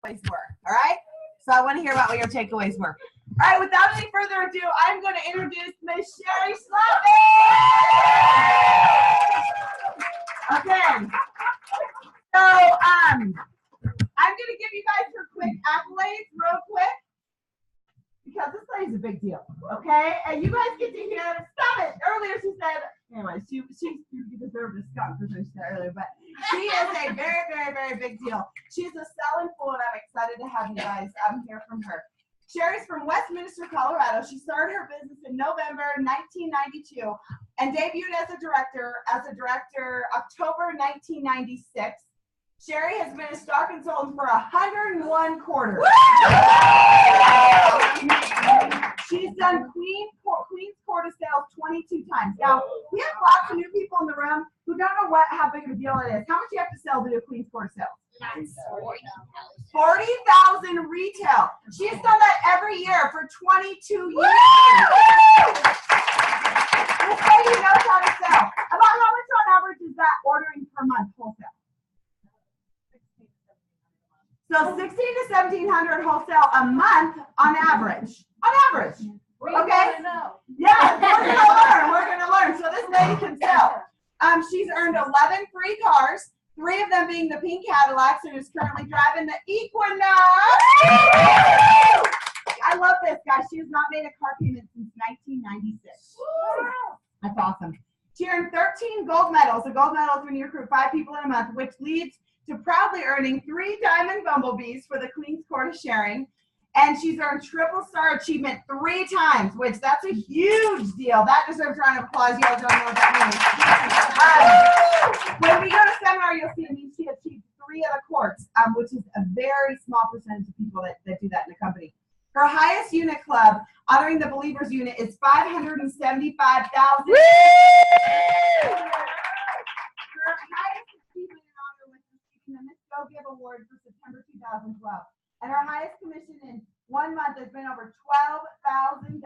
were. All right? So I want to hear about what your takeaways were. All right, without any further ado, I'm going to introduce Miss Shari Schlapman. Okay. So I'm going to give you guys her quick accolades real quick because this lady's a big deal. Okay? And you guys get to hear, stop it. Earlier she said, anyway, she deserved a skunk for what she said earlier, but she is a very, very, very big deal. She's a selling fool, and I'm excited to have you guys hear from her. Shari's from Westminster, Colorado. She started her business in November 1992 and debuted as a director October 1996. Shari has been a star consultant for 101 quarters. She's done Queen's Quarter sales 22 times. Now, we have lots of new people in the room who don't know how big of a deal it is. How much do you have to sell to do a Queen's Quarter sale? 40,000 retail. She's done that every year for 22 years. This lady knows how to sell. About how much on average is that ordering per month wholesale? So 1,600 to 1,700 wholesale a month on average. On average. Okay? Yeah, we're gonna learn. So this lady can sell. She's earned 11 free cars, 3 of them being the pink Cadillacs, and is currently driving the Equinox. I love this, guys. She has not made a car payment since 1996. That's awesome. She earned 13 gold medals. A gold medal is when you recruit 5 people in a month, which leads to proudly earning 3 diamond bumblebees for the Queen's Court of Sharing. And she's earned triple star achievement 3 times, which that's a huge deal. That deserves a round of applause. Y'all don't know what that means. When we go to seminar, you'll see it means she achieved 3 of the courts, which is a very small percentage of people that do that in the company. Her highest unit club, honoring the Believers unit, is 575,000. Her highest achievement in honor was receiving the Miss Go Give Award for September 2012. And our highest commission in 1 month has been over $12,000. There's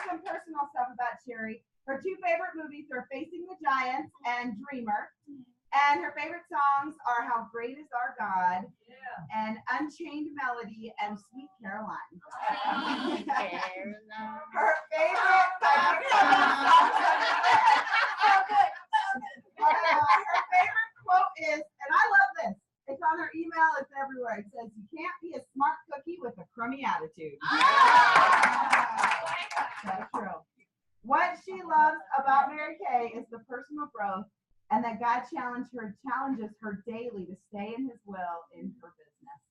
some personal stuff about Shari. Her 2 favorite movies are Facing the Giants and Dreamer. And her favorite songs are How Great Is Our God, and Unchained Melody, and Sweet Caroline. Her favorite quote is, and I love this, it's on her email, it's everywhere. It says, "You can't be a smart cookie with a crummy attitude." That's true. What she loves about Mary Kay is the personal growth, and that God challenges her daily to stay in his will in her business.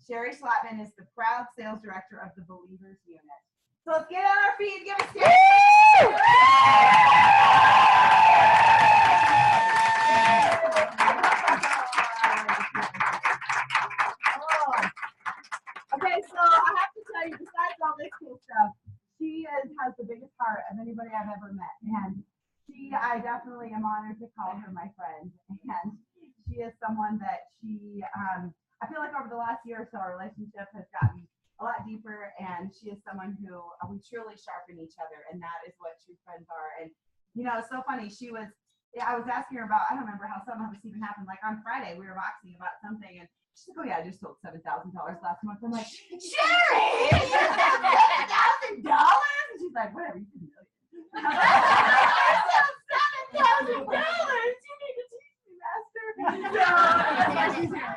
Shari Schlapman is the proud sales director of the Believers unit. So let's get on our feet and give it a Okay, so I have to tell you, besides all this cool stuff, she has the biggest heart of anybody I've ever met. And I definitely am honored to call her my friend. And she is someone that I feel like over the last year or so, our relationship has gotten a lot deeper. And she is someone who we truly sharpen each other. And that is what true friends are. And, you know, it's so funny. I was asking her about, I don't remember how some of this even happened. Like on Friday, we were boxing about something. And she's like, "Oh, yeah, I just sold $7,000 last month." I'm like, "Shari, $7,000?" And she's like, "Whatever, you can do it." $7,000. You need to teach me, master. That's why she's here.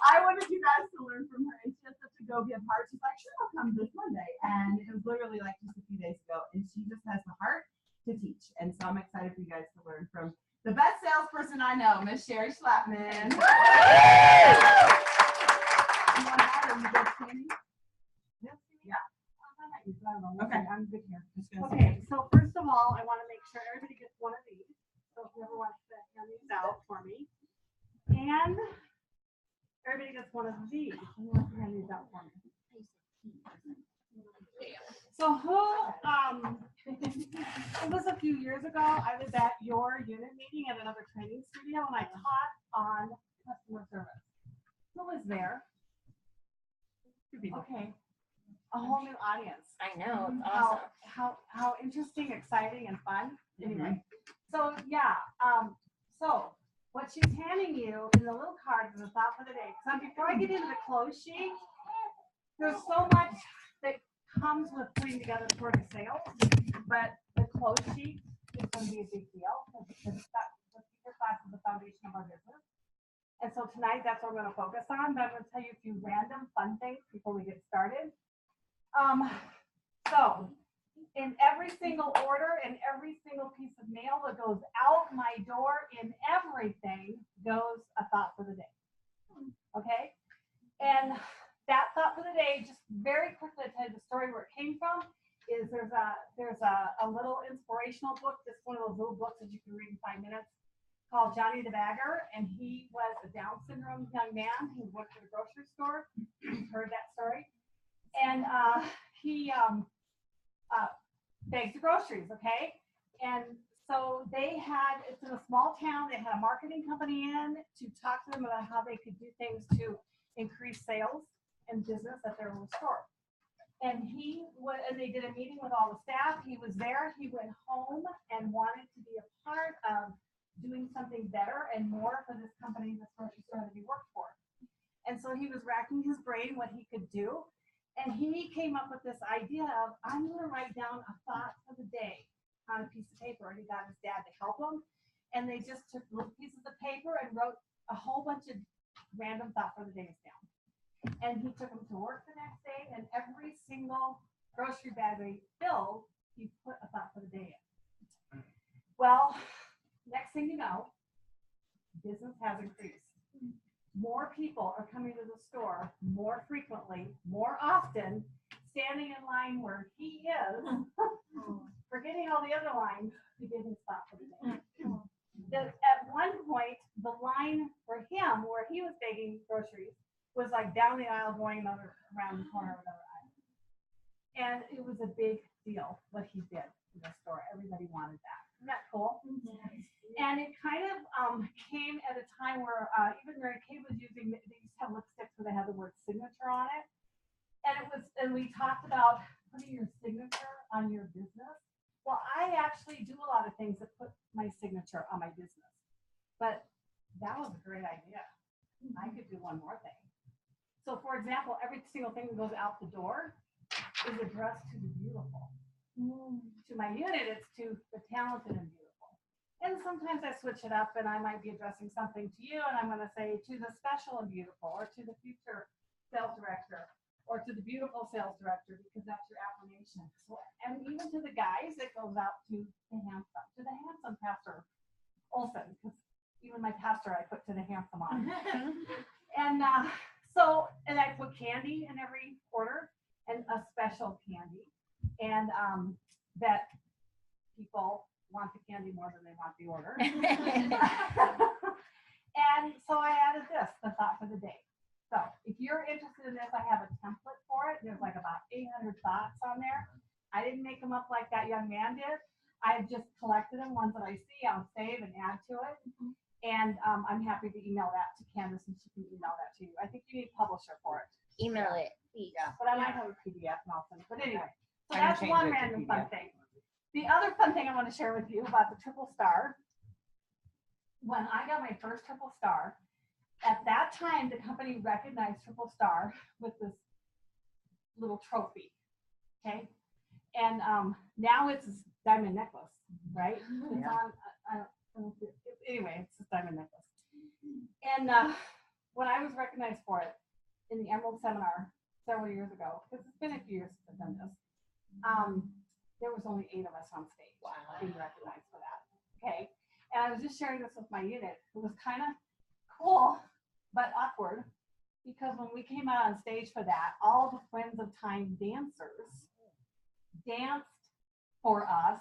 I wanted you guys to learn from her. And she has such a go-give heart. She's like, "Sure, I'll come this Monday." And it was literally like just a few days ago. And she just has the heart to teach. And so I'm excited for you guys to learn from the best salesperson I know, Miss Shari Schlapman. Okay, I'm good here. Okay, so first of all, I want to make sure everybody gets one of these. So whoever wants to hand these out for me. And everybody gets one of these. Who wants to hand these out for me? So it was a few years ago, I was at your unit meeting at another training studio and I taught on customer service. Who was there? 2 people. Okay. A whole new audience. I know, it's awesome. How interesting, exciting, and fun. Anyway, so yeah, so what she's handing you in the little card is a thought for the day. So before I get into the close sheet, there's so much that comes with putting together toward a sale, but the close sheet is going to be a big deal because the speaker class is the foundation of our business. And so tonight, that's what I'm going to focus on. But I'm going to tell you a few random fun things before we get started. So in every single order and every single piece of mail that goes out my door in everything goes a thought for the day. Okay? And that thought for the day, just very quickly to tell you the story where it came from, is there's a little inspirational book, just one of those little books that you can read in 5 minutes, called Johnny the Bagger, and he was a Down syndrome young man who worked at a grocery store. You've heard that story. And he bags the groceries, okay? And so it's in a small town, they had a marketing company in to talk to them about how they could do things to increase sales and business at their little store. And they did a meeting with all the staff. He was there. He went home and wanted to be a part of doing something better and more for this company, this grocery store that he worked for. And so he was racking his brain what he could do. And he came up with this idea of, I'm going to write down a thought for the day on a piece of paper. And he got his dad to help him. And they just took little pieces of paper and wrote a whole bunch of random thought for the days down. And he took them to work the next day, and every single grocery bag they filled, he put a thought for the day in. Well, next thing you know, business has increased. More people are coming to the store more frequently, more often, standing in line where he is, forgetting all the other lines to get his thought for the day. At one point, the line for him, where he was bagging groceries, was like down the aisle going around the corner of another aisle. And it was a big deal what he did in the store. Everybody wanted that. Isn't that cool? Mm-hmm. And it kind of came at a time where even Mary Kay was using, they used to have lipsticks where they had the word signature on it. And we talked about putting your signature on your business. Well, I actually do a lot of things that put my signature on my business. But that was a great idea. I could do one more thing. So, for example, every single thing that goes out the door is addressed to the beautiful. To my unit, it's to the talented and beautiful. And sometimes I switch it up and I might be addressing something to you and I'm going to say to the special and beautiful, or to the future sales director, or to the beautiful sales director, because that's your affirmation. So, and even to the guys, it goes out to the handsome Pastor Olson, because even my pastor I put to the handsome on. And and I put candy in every order, and a special candy, and that people want the candy more than they want the order. And so I added this, the thought for the day. So if you're interested in this, I have a template for it. There's like about 800 thoughts on there. I didn't make them up like that young man did. I've just collected them, ones that I see, I'll save and add to it. And I'm happy to email that to Candace, and she can email that to you. I think you need a publisher for it. Email it, please. Yeah, but I might have a PDF and I'll send it. But anyway, so that's one random fun thing. The other fun thing I want to share with you about the triple star, when I got my first triple star, at that time, the company recognized triple star with this little trophy, okay? And now it's a diamond necklace, right? It's on, anyway, it's a diamond necklace. And when I was recognized for it in the Emerald Seminar several years ago, because it's been a few years since I've done this, there was only 8 of us on stage being recognized for that, okay? And I was just sharing this with my unit. It was kind of cool, but awkward, because when we came out on stage for that, all the Friends of Time dancers danced for us,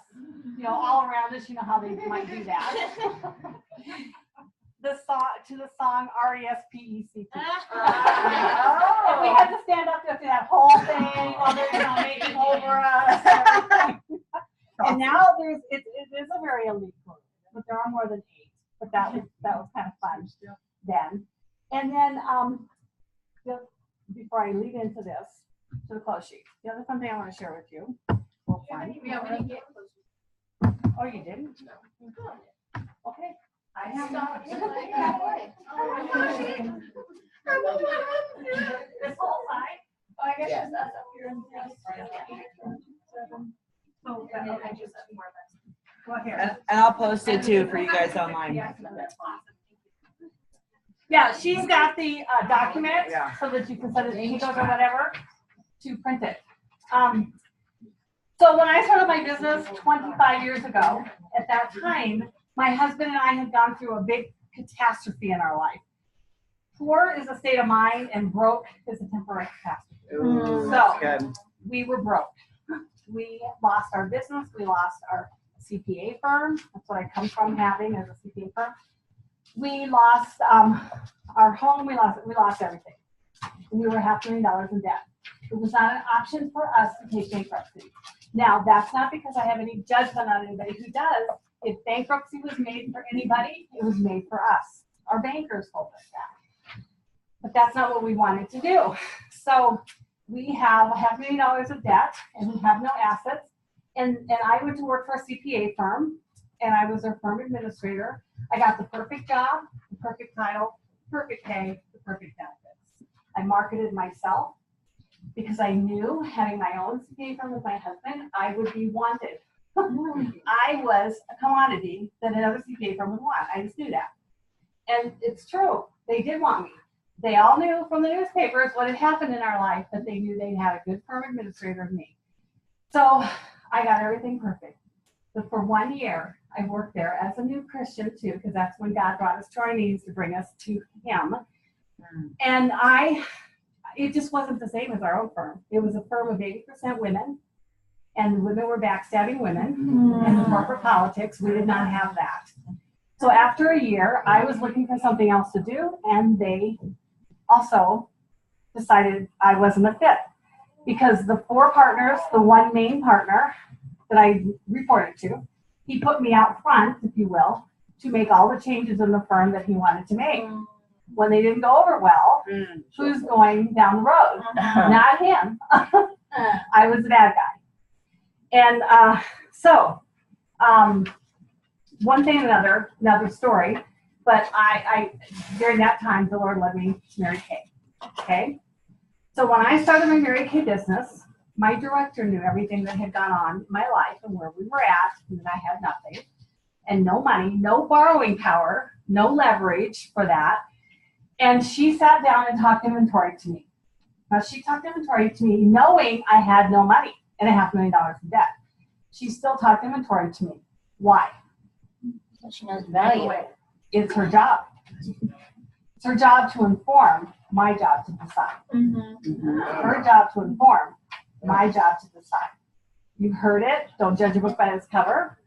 all around us, how they might do that. To the song R-E-S-P-E-C-T. And we had to stand up to that whole thing while they're making over us. And now it is a very elite group, but there are more than 8. But that was kind of fun then. And then just before I lead into this, to the close sheet, the other fun thing I want to share with you. We didn't get close. Oh, you didn't? Okay. I have not. This whole side? Oh, I guess Yeah. it's us up here. So, I just have more of this. Well, here. And I'll post it too for you guys online. Yeah, she's got the document Yeah. so that you can send it to Kinko's or whatever to print it. So when I started my business 25 years ago, at that time, my husband and I had gone through a big catastrophe in our life. Poor is a state of mind and broke is a temporary catastrophe. Ooh, So- good. We were broke. We lost our business. We lost our CPA firm. That's what I come from having as a CPA firm. We lost our home. We lost everything. We were $500,000 in debt. It was not an option for us to take bankruptcy. Now, that's not because I have any judgment on anybody who does. If bankruptcy was made for anybody, it was made for us. Our bankers told us that. But that's not what we wanted to do. So we have $500,000 of debt and we have no assets. And I went to work for a CPA firm and I was their firm administrator. I got the perfect job, the perfect title, perfect pay, the perfect benefits. I marketed myself because I knew having my own CPA firm with my husband, I would be wanted. I was a commodity that another CPA firm would want. I just knew that. And it's true. They did want me. They all knew from the newspapers what had happened in our life, but they knew they had a good firm administrator of me. So I got everything perfect. But for 1 year, I worked there as a new Christian too, because that's when God brought us to our knees to bring us to Him. And it just wasn't the same as our own firm. It was a firm of 80% women, and the women were backstabbing women, and the corporate politics, we did not have that. So after a year, I was looking for something else to do, and they also decided I wasn't a fit. Because the 4 partners, the one main partner that I reported to, he put me out front, if you will, to make all the changes in the firm that he wanted to make. When they didn't go over well, who's going down the road? Not him. I was the bad guy. And so, one thing and another story, but I during that time, the Lord led me to Mary Kay. Okay? So when I started my Mary Kay business, my director knew everything that had gone on in my life and where we were at, and that I had nothing, and no money, no borrowing power, no leverage for that. And she sat down and talked inventory to me. Now, she talked inventory to me knowing I had no money and $500,000 in debt. She still talked inventory to me. Why? She knows value. It's her job. It's her job to inform, my job to decide. Her job to inform, my job to decide. You've heard it, don't judge a book by its cover.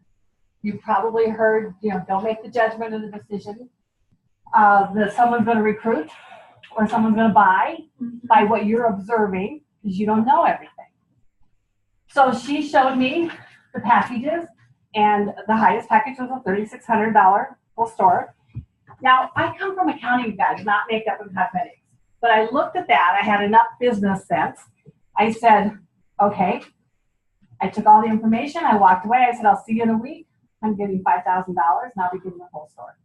You've probably heard, don't make the judgment of the decision that someone's going to recruit or someone's going to buy by what you're observing, because you don't know everything. So she showed me the packages, and the highest package was a $3,600 full store. Now, I come from accounting, guys, not makeup and cosmetics. But I looked at that. I had enough business sense. I said, okay. I took all the information. I walked away. I said, I'll see you in a week. I'm getting $5,000, and I'll be getting the whole store.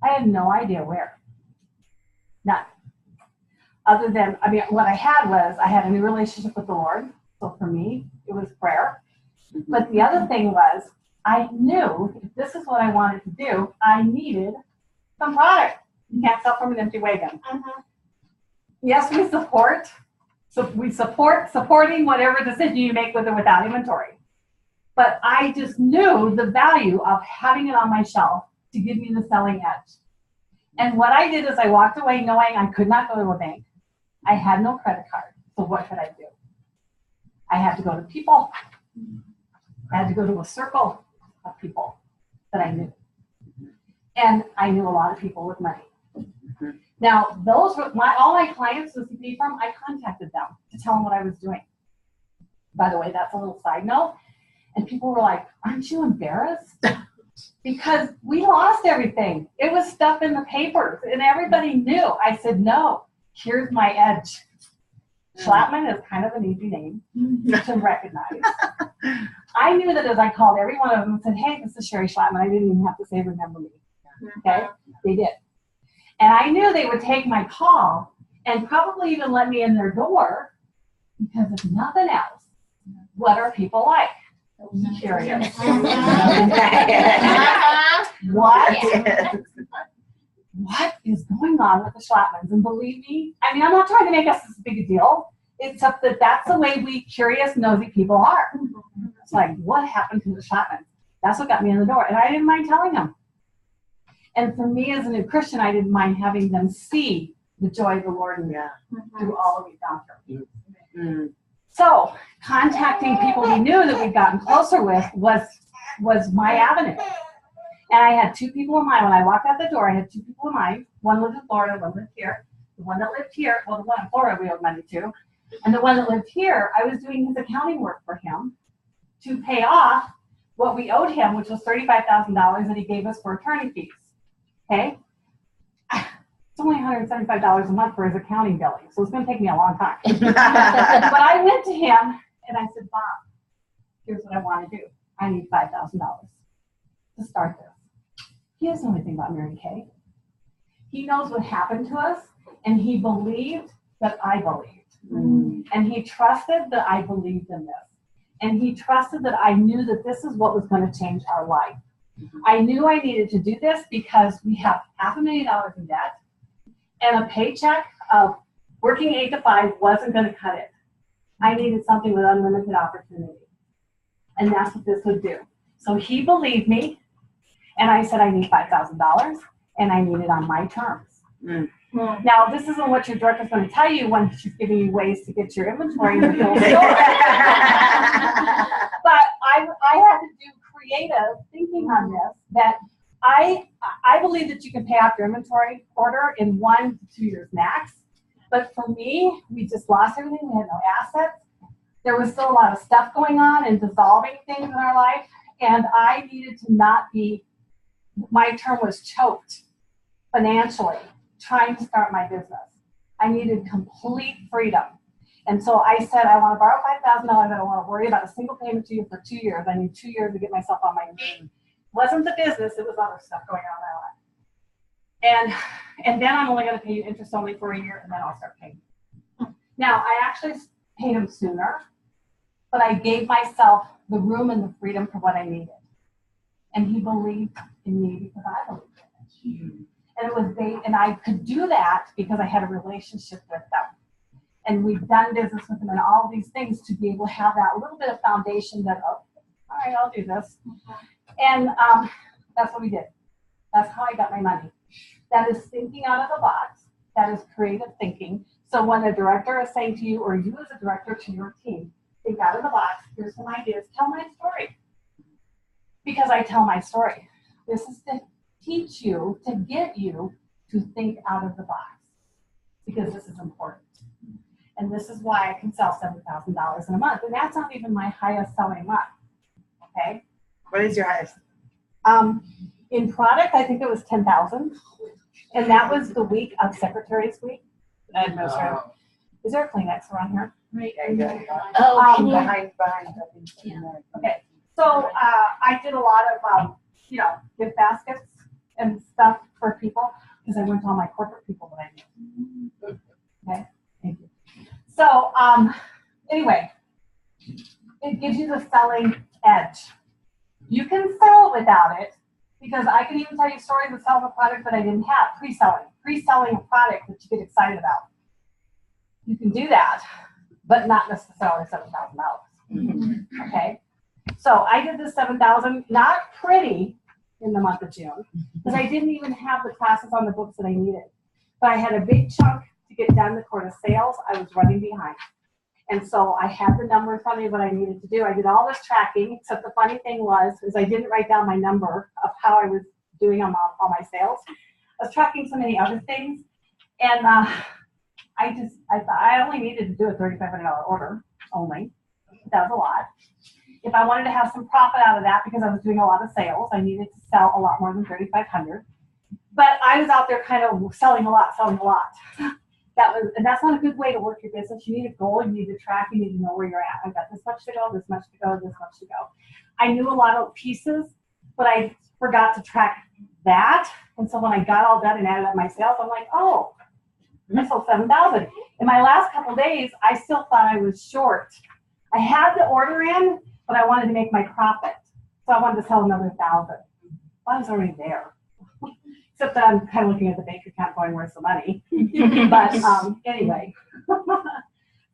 I had no idea where. None. Other than, what I had was, I had a new relationship with the Lord. So for me, it was prayer. But the other thing was, I knew if this is what I wanted to do, I needed some product. You can't sell from an empty wagon. Yes, we support. So we supporting whatever decision you make with or without inventory. But I just knew the value of having it on my shelf to give me the selling edge. And what I did is I walked away knowing I could not go to a bank. I had no credit card. So what could I do? I had to go to people. I had to go to a circle of people that I knew. And I knew a lot of people with money. Now, those were all my clients with CPA firm, I contacted them to tell them what I was doing. By the way, that's a little side note. And people were like, aren't you embarrassed? Because we lost everything. It was stuff in the papers and everybody knew. I said, no, here's my edge. Schlapman is kind of an easy name to recognize. I knew that as I called every one of them and said, hey, this is Shari Schlapman. I didn't even have to say, remember me. Okay, they did. And I knew they would take my call and probably even let me in their door because if nothing else, what are people like? Curious. What is going on with the Schlapmans? And believe me, I mean, I'm not trying to make us this big a deal, except that that's the way we curious, nosy people are. It's like, what happened to the Schlapmans? That's what got me in the door. And I didn't mind telling them. And for me as a new Christian, I didn't mind having them see the joy of the Lord in me through all that we've gone through. Mm-hmm. So contacting people we knew that we'd gotten closer with was my avenue. And I had two people in mind. When I walked out the door, I had two people in mind. One lived in Florida, one lived here. The one that lived here, well, the one in Florida we owed money to. And the one that lived here, I was doing his accounting work for him to pay off what we owed him, which was $35,000 that he gave us for attorney fees. Okay? It's only $175 a month for his accounting billing, so it's going to take me a long time. But I went to him and I said, Bob, here's what I want to do. I need $5,000 to start this. He doesn't know anything about Mary Kay. He knows what happened to us, and he believed that I believed. And he trusted that I believed in this. And he trusted that I knew that this is what was going to change our life. I knew I needed to do this because we have $500,000 in debt, and a paycheck of working 8 to 5 wasn't going to cut it. I needed something with unlimited opportunity. And that's what this would do. So he believed me, and I said I need $5,000, and I need it on my terms. Now, this isn't what your director's going to tell you when she's giving you ways to get your inventory in your full store. But I had to do creative thinking on this, that I believe that you can pay off your inventory order in 1 to 2 years max. But for me, we just lost everything. We had no assets. There was still a lot of stuff going on and dissolving things in our life. And I needed to not be, my term was choked financially, trying to start my business. I needed complete freedom. And so I said, I want to borrow $5,000. I don't want to worry about a single payment to you for 2 years. I need 2 years to get myself on my feet. It wasn't the business, it was other stuff going on in my life. And then I'm only going to pay you interest only for a year, and then I'll start paying. Now, I actually paid him sooner, but I gave myself the room and the freedom for what I needed. And he believed in me because I believed in it. And it was and I could do that because I had a relationship with them. And we've done business with them and all these things to be able to have that little bit of foundation that, oh, all right, I'll do this. And that's what we did. That's how I got my money. That is thinking out of the box. That is creative thinking. So when a director is saying to you, or you as a director to your team, think out of the box, here's some ideas, tell my story. Because I tell my story. This is to teach you, to get you to think out of the box. Because this is important. And this is why I can sell $7,000 in a month. And that's not even my highest selling month. Okay? What is your highest? In product, I think it was 10,000. And that was the week of Secretary's Week. Is there a Kleenex around here? Oh, can you? Behind. Okay. So I did a lot of, gift baskets and stuff for people because I went to all my corporate people that I knew. Okay. Thank you. So anyway, it gives you the selling edge. You can sell without it because I can even tell you stories of selling a product that I didn't have, pre-selling a product that you get excited about. You can do that, but not necessarily $7,000. Okay. So I did this $7,000, not pretty in the month of June, because I didn't even have the classes on the books that I needed. But I had a big chunk to get done the quarter sales. I was running behind. And so I had the number in front of me, what I needed to do. I did all this tracking, except the funny thing was, is I didn't write down my number of how I was doing on all my sales. I was tracking so many other things. And I thought I only needed to do a $3,500 order only. That was a lot. If I wanted to have some profit out of that, because I was doing a lot of sales, I needed to sell a lot more than $3,500. But I was out there kind of selling a lot. And that's not a good way to work your business. You need a goal, you need to track, you need to know where you're at. I've got this much to go, this much to go, this much to go. I knew a lot of pieces but I forgot to track that. And so when I got all done and added up my sales, I'm like, oh, I sold 7,000. In my last couple of days, I still thought I was short. I had the order in, but I wanted to make my profit. So I wanted to sell another 1,000. I was already there. Except that I'm kind of looking at the bank account going, where's the money? But anyway.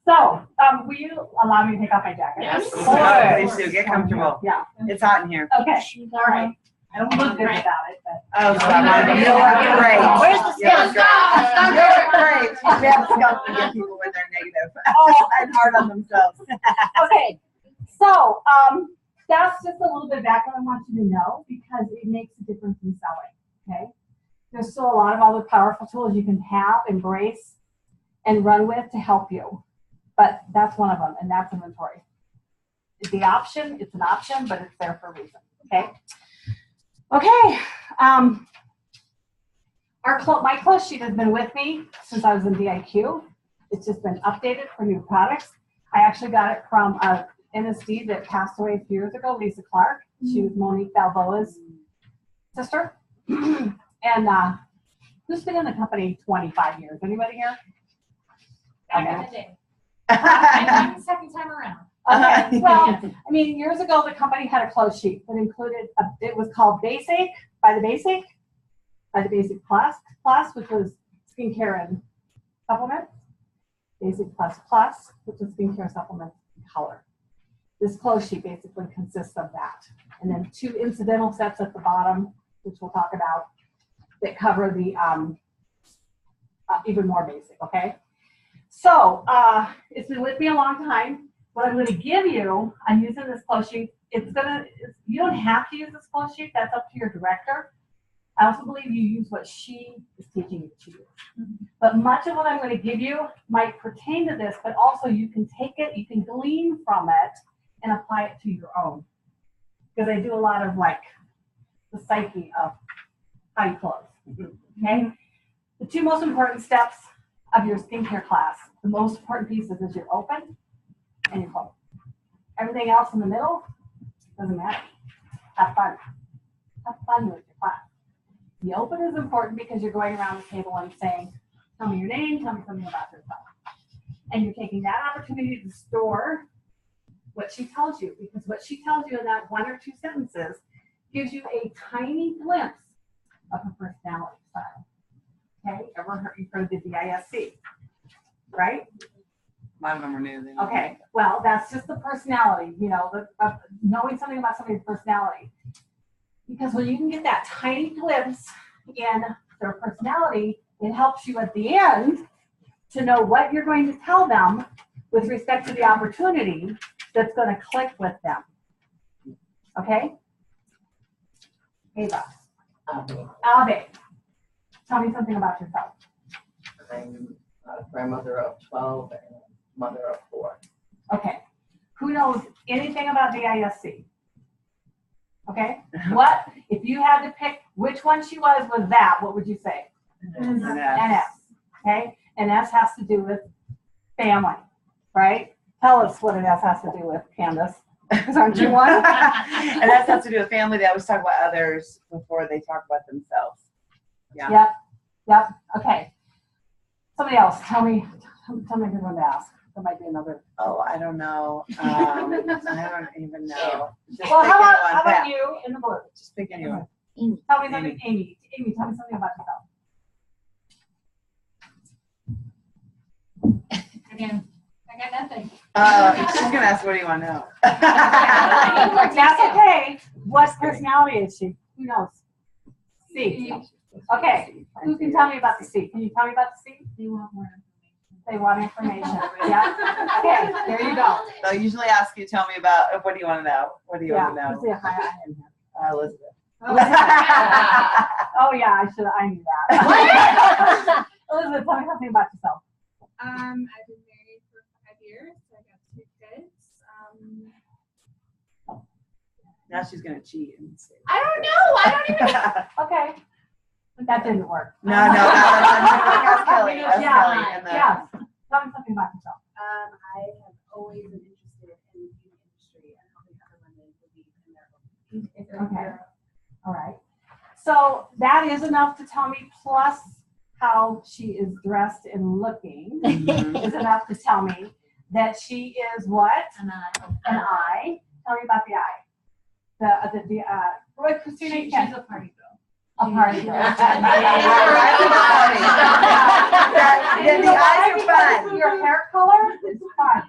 So, will you allow me to take off my jacket? Yes. Please do. Get comfortable. Yeah. It's hot in here. Okay. All right. I don't look good without it, but. Oh, Schlapman, you look great. Where's the You look skunk? great. You look great. We have to skunk to get people when they're negative and hard on themselves. Okay. So, that's just a little bit of background I want you to know because it makes a difference in selling. Okay. There's still a lot of other powerful tools you can have, embrace, and run with to help you. But that's one of them, and that's inventory. It's an option, but it's there for a reason. Okay. Okay. My close sheet has been with me since I was in DIQ. It's just been updated for new products. I actually got it from a NSD that passed away a few years ago, Lisa Clark. She was Monique Balboa's sister. And who's been in the company 25 years? Anybody here? Okay. I'm the second time around. Okay. Well, I mean, years ago the company had a close sheet that included it was called Basic by the Basic Plus, which was skincare and supplements. Basic Plus, which is skincare supplements and color. This close sheet basically consists of that, and then 2 incidental sets at the bottom, which we'll talk about, that cover the even more basic. Okay. So it's been with me a long time. What I'm going to give you, I'm using this close sheet. You don't have to use this close sheet. That's up to your director. I also believe you use what she is teaching you to use. But much of what I'm going to give you might pertain to this, but also you can take it, you can glean from it and apply it to your own. Because I do a lot of like the psyche of how you close. Okay? The 2 most important steps of your skincare class, the most important pieces is your open and your close. Everything else in the middle doesn't matter. Have fun. Have fun with your class. The open is important because you're going around the table and saying, tell me your name, tell me something about yourself. And you're taking that opportunity to store what she tells you, because what she tells you in that 1 or 2 sentences gives you a tiny glimpse of her personality style. Okay, you've heard of the DISC, right? A lot of them are new. Okay, well, that's just the personality, knowing something about somebody's personality. Because when you can get that tiny glimpse in their personality, it helps you at the end to know what you're going to tell them with respect to the opportunity that's going to click with them. Okay? Ava. Ave. Tell me something about yourself. I'm a grandmother of 12 and a mother of 4. Okay. Who knows anything about DISC? Okay. What, if you had to pick which one she was that, what would you say? NS. Okay. And S has to do with family, right? Tell us what an S has to do with, Candace. Because aren't you one? And that has to do with family. They always talk about others before they talk about themselves. Yeah. Yep. Okay. Somebody else. Tell me a good one to ask. There might be another. Oh, I don't know. I don't even know. Just Well, pick how about anyone. you in the blue? Just pick anyone. Tell me something, Amy. Amy, tell me something about yourself. Again, I got nothing. She's gonna ask, what do you want to know? That's okay. What personality is she? Who knows? C. Okay. Who can tell me about the C? Can you tell me about the C? They want more information. They want information. Yeah. Okay. There you go. They'll usually ask you, tell me about, what do you want to know? What do you want to Who's know? the high in here? Elizabeth. Oh yeah, I knew that. Elizabeth, tell me something about yourself. I've been married for 5 years. So I got 2 kids. Now she's gonna cheat and say. I don't know. I don't even. Okay. That didn't work. No, that's Kelly. That's Yeah, Kelly. And then, yes. Tell me something about yourself. I have always been interested in the beauty industry and helping other women believe in their own beauty. Okay. All right. So that is enough to tell me, plus how she is dressed and looking is enough to tell me that she is what? And An eye. Tell me about the eye. What, Christina? she's a party girl. A party girl. The eyes are fun. Your hair color is fun,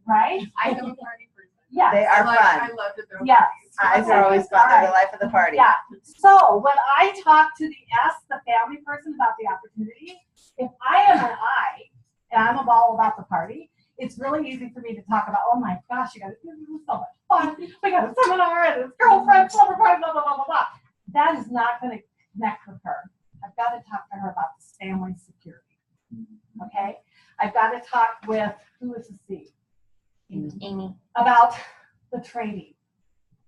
right? I am a party person. Yes. They are fun. I love to throw Yes. Eyes are always fun. They're the life of the party. Yeah. So when I talk to the family person about the opportunity, if I am an I and I'm all about the party, it's really easy for me to talk about, oh my gosh, you guys, this is so much fun. We got a seminar and it's girlfriend, slumber party, blah, blah, blah, blah, blah. That is not going to connect with her. I've got to talk to her about this family security. Okay? I've got to talk with, who is the C? Amy. About the training,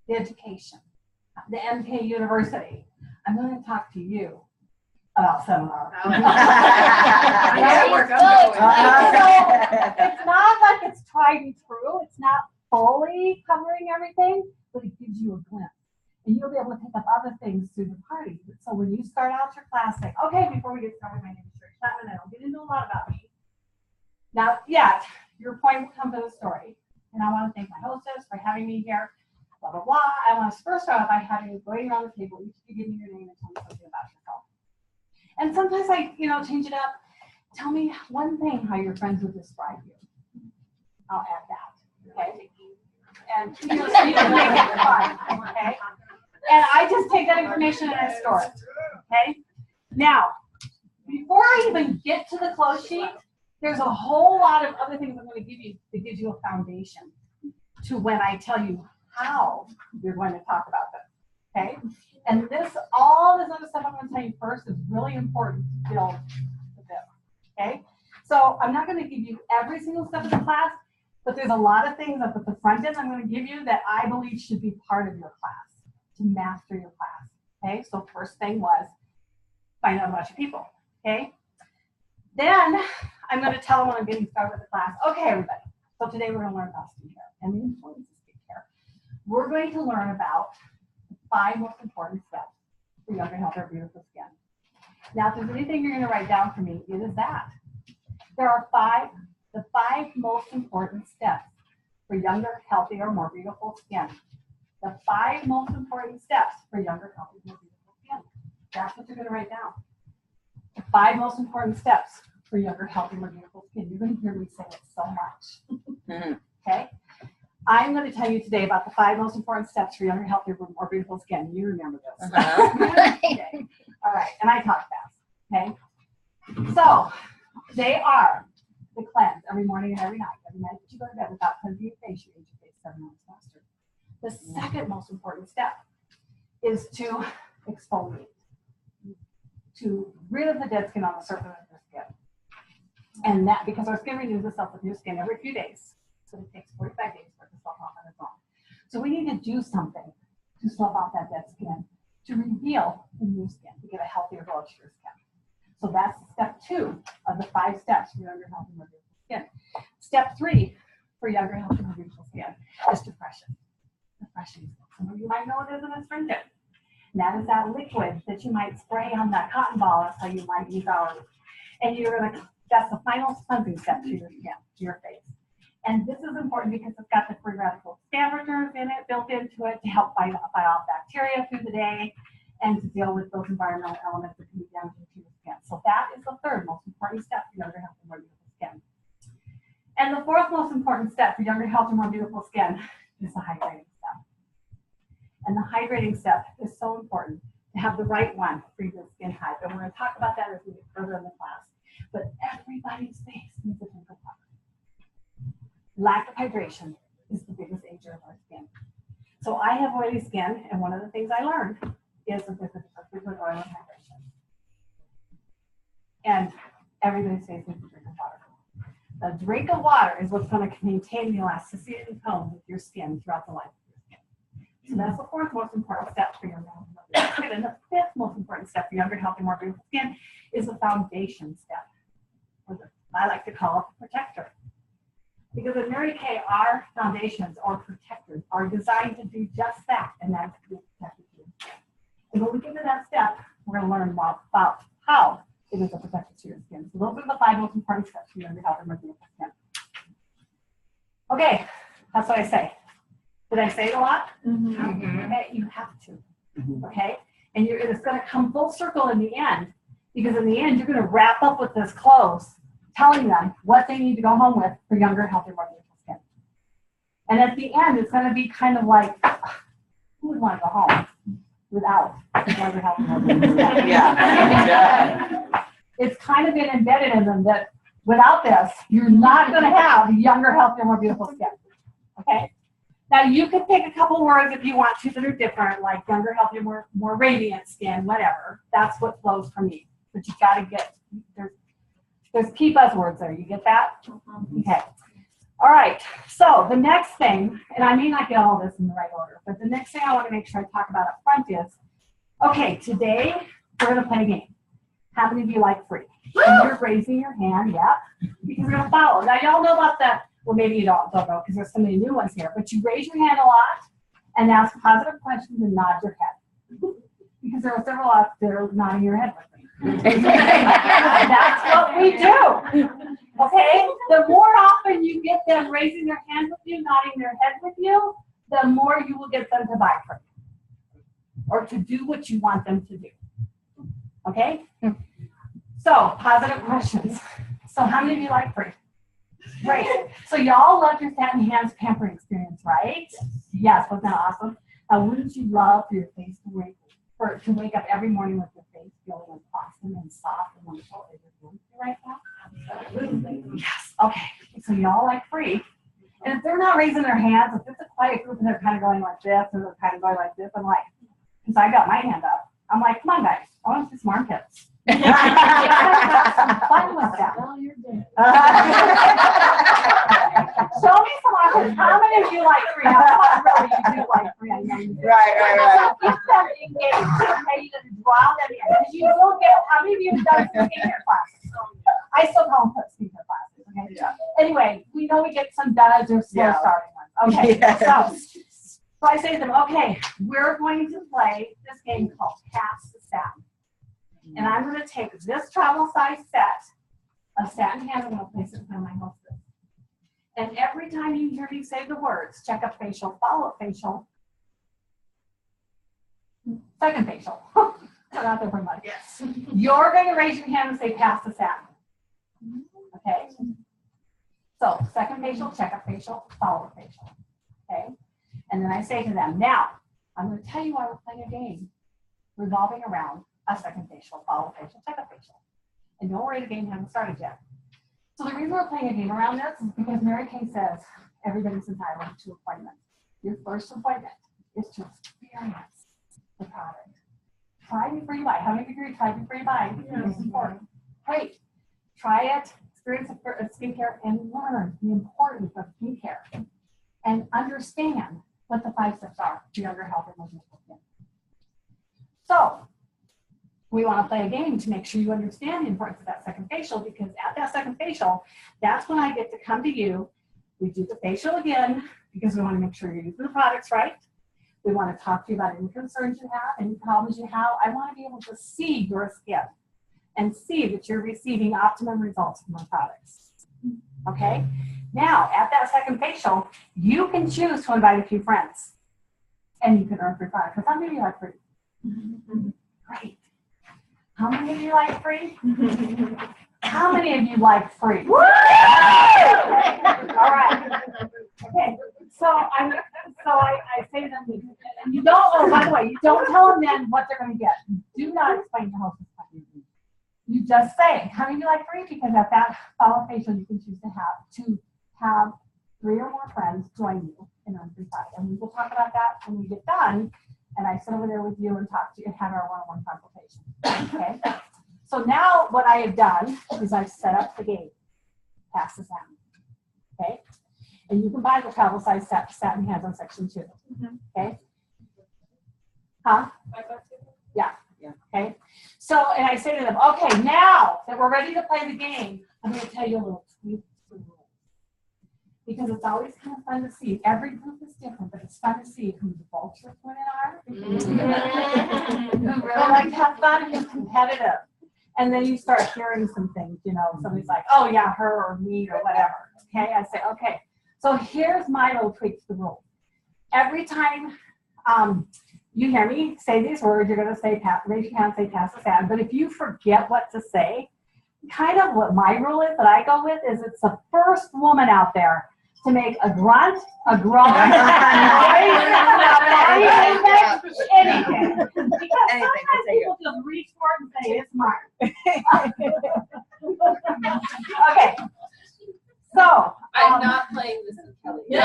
the education, the MK University. I'm going to talk to you about seminar. It's not like it's tried and true. It's not fully covering everything, but it gives you a glimpse. And you'll be able to pick up other things through the party. So when you start out your class, say, okay, before we get started, my name is Shari Schlapman. I don't get into a lot about me. Not yet. Your point will come to the story. And I want to thank my hostess for having me here. Blah, blah, blah. I want to first start off by having you going around the table. Each of you give me your name and tell me something about yourself. And sometimes I, change it up. Tell me one thing how your friends would describe you. I'll add that. Okay. And you can make it fun. Okay. And I just take that information and I store it. Okay. Now, before I even get to the close sheet, there's a whole lot of other things I'm going to give you that gives you a foundation to when I tell you how you're going to talk about this. Okay. And all this other stuff I'm going to tell you first is really important to build this. Okay. So I'm not going to give you every single step of the class, but there's a lot of things up at the front end I'm going to give you that I believe should be part of your class to master your class. Okay. So first thing was find out about your people. Okay. Then I'm going to tell them when I'm getting started with the class. Okay, everybody. So today we're going to learn about skincare and the importance of skincare. We're going to learn about the 5 most important steps for younger, healthier, beautiful skin. Now, if there's anything you're going to write down for me, it is that. There are the 5 most important steps for younger, healthier, more beautiful skin. The 5 most important steps for younger, healthier, more beautiful skin. That's what you're going to write down. The 5 most important steps for younger, healthier, more beautiful skin. You're going to hear me say it so much. Okay? I'm going to tell you today about the 5 most important steps for younger, healthier, more beautiful skin. You remember this. Okay. All right. And I talk fast. Okay? So, they are the cleanse every morning and every night. Every night that you go to bed without cleansing your face, you age your face 7 months faster. The second most important step is to exfoliate. To rid of the dead skin on the surface of your skin. And that because our skin renews itself with new skin every few days. So it takes 45 days for it to slough off on its own. So we need to do something to slough off that dead skin, to reveal the new skin, to get a healthier glow to your skin. So that's step 2 of the 5 steps for younger, healthy, more beautiful skin. Step 3 for younger, healthy, more beautiful skin is depression. Depression. Some of you might know it as an astringent. And that is that liquid that you might spray on that cotton ball. That's how you might use ours. And that's the final cleansing step to your skin, to your face. And this is important because it's got the free radical scavengers in it, built into it to help fight off bacteria through the day and to deal with those environmental elements that can be damaging to your skin. So that is the 3rd most important step for younger, healthy, more beautiful skin. And the 4th most important step for younger, healthy, more beautiful skin is the hydrating step. And the hydrating step is so important to have the right one for your skin type. And we're going to talk about that as we get further in the class. But everybody's face needs a drink of water. Lack of hydration is the biggest danger of our skin. So I have oily skin, and one of the things I learned is that there's a frequent oil and hydration. And everybody's face needs a drink of water. The drink of water is what's going to maintain the elasticity and tone with your skin throughout the life of your skin. So that's the 4th most important step for younger, healthy, more beautiful skin. And the 5th most important step for younger, healthy, more beautiful skin is the foundation step. I like to call it the protector. Because at Mary Kay, our foundations or protectors are designed to do just that, and that's to be protected to your skin. And when we get to that step, we're going to learn more about how it is a protective to your skin. So a little bit of the 5 most important steps for your health and beautiful skin. Okay, that's what I say. Did I say it a lot? Okay, you have to. Okay, and it's going to come full circle in the end, because in the end, you're going to wrap up with this close, telling them what they need to go home with for younger, healthier, more beautiful skin. And at the end, it's going to be kind of like, who would want to go home without younger, healthier, more beautiful skin? Yeah. It's kind of been embedded in them that without this, you're not going to have younger, healthier, more beautiful skin. Okay? Now, you can pick a couple words if you want to that are different, like younger, healthier, more radiant skin, whatever. That's what flows from me. But you got to get, there's key buzzwords there. You get that? Okay. All right. So the next thing, and I may not get all this in the right order, but the next thing I want to make sure I talk about up front is, okay, today we're going to play a game. How many of you like free? And you're raising your hand, yeah, because we're going to follow. Now, y'all know about that. Well, maybe you don't know because there's so many new ones here, but you raise your hand a lot and ask positive questions and nod your head. Because there are several out there nodding your head with me. That's what we do. Okay? The more often you get them raising their hand with you, nodding their head with you, the more you will get them to buy from you or to do what you want them to do. Okay? So, positive questions. So, how many of you like free? Great. So, y'all love your satin hands pampering experience, right? Yes. Wasn't that awesome? Wouldn't you love for your face to wake up every morning with your face feeling awesome and soft and wonderful? Is it going to right now? Absolutely. Yes. Okay. So, y'all like free. And if they're not raising their hands, if it's a quiet group and they're kind of going like this and they're kind of going like this, I'm like, because I got my hand up, I'm like, come on, guys. I want to see some armpits. Fun with that. Show me some armpits. How many of you like free? Now, really, you do like free. I know you do. Right. So keep them engaged. Okay, you just draw them in. Because you will get, how many of you have done skincare classes? I still call them skincare classes. Okay. Yeah. Anyway, we know we get some duds or slow starting ones. Okay. Yeah. So I say to them, okay, we're going to play this game called Pass the Satin. And I'm going to take this travel size set of satin hands, I'm going to place it in front of my hostess. And every time you hear me say the words, check up facial, follow up facial, second facial, not there for much. Yes. You're going to raise your hand and say pass the satin. Okay? So second facial, check up facial, follow up facial. Okay? And then I say to them, now, I'm going to tell you why we're playing a game revolving around a second facial, follow facial, check up facial. And don't worry, the game hasn't started yet. So the reason we're playing a game around this is because Mary Kay says everybody's entitled to appointment. Your first appointment is to experience the product. Try before you buy. How many of you try before you buy? It's important. Great. Try it, experience skincare, and learn the importance of skincare. And understand what the 5 steps are for younger, healthier, more beautiful skin. So, we want to play a game to make sure you understand the importance of that second facial, because at that second facial, that's when I get to come to you. We do the facial again because we want to make sure you're using the products right. We want to talk to you about any concerns you have, any problems you have. I want to be able to see your skin and see that you're receiving optimum results from our products. Okay? Now, at that second facial, you can choose to invite a few friends and you can earn free products. Because how many of you like free? Great. How many of you like free? How many of you like free? Woo! Okay. All right. Okay. So I say to them, and you don't, oh, by the way, you don't tell them then what they're going to get. You do not explain to hostess what you do. You just say, how many of you like free? Because at that follow-up facial, you can choose to have 3 or more friends join you in earn free product. And we will talk about that when we get done. And I sit over there with you and talk to you and have our one-on-one consultation. Okay? So now what I have done is I've set up the game. Pass the satin. Okay? And you can buy the travel size satin hands on section 2. Okay? Huh? Yeah. Okay? So, and I say to them, okay, now that we're ready to play the game, I'm going to tell you a little tweak to the rules. because it's always kind of fun to see. Every group is different, but it's fun to see who the vulture women are, who really like to have fun, who's competitive. And then you start hearing some things, you know, somebody's like, oh yeah, her or me or whatever. Okay, I say, okay. So here's my little tweak to the rule. Every time you hear me say these words, you're going to say, raise your hand, say pass the fan. But if you forget what to say, kind of what my rule is that I go with is it's the first woman out there to make a grunt, a groan, anything. Because sometimes people just reach for it and say, it's mine. Okay. So. I'm not playing this with Kelly. And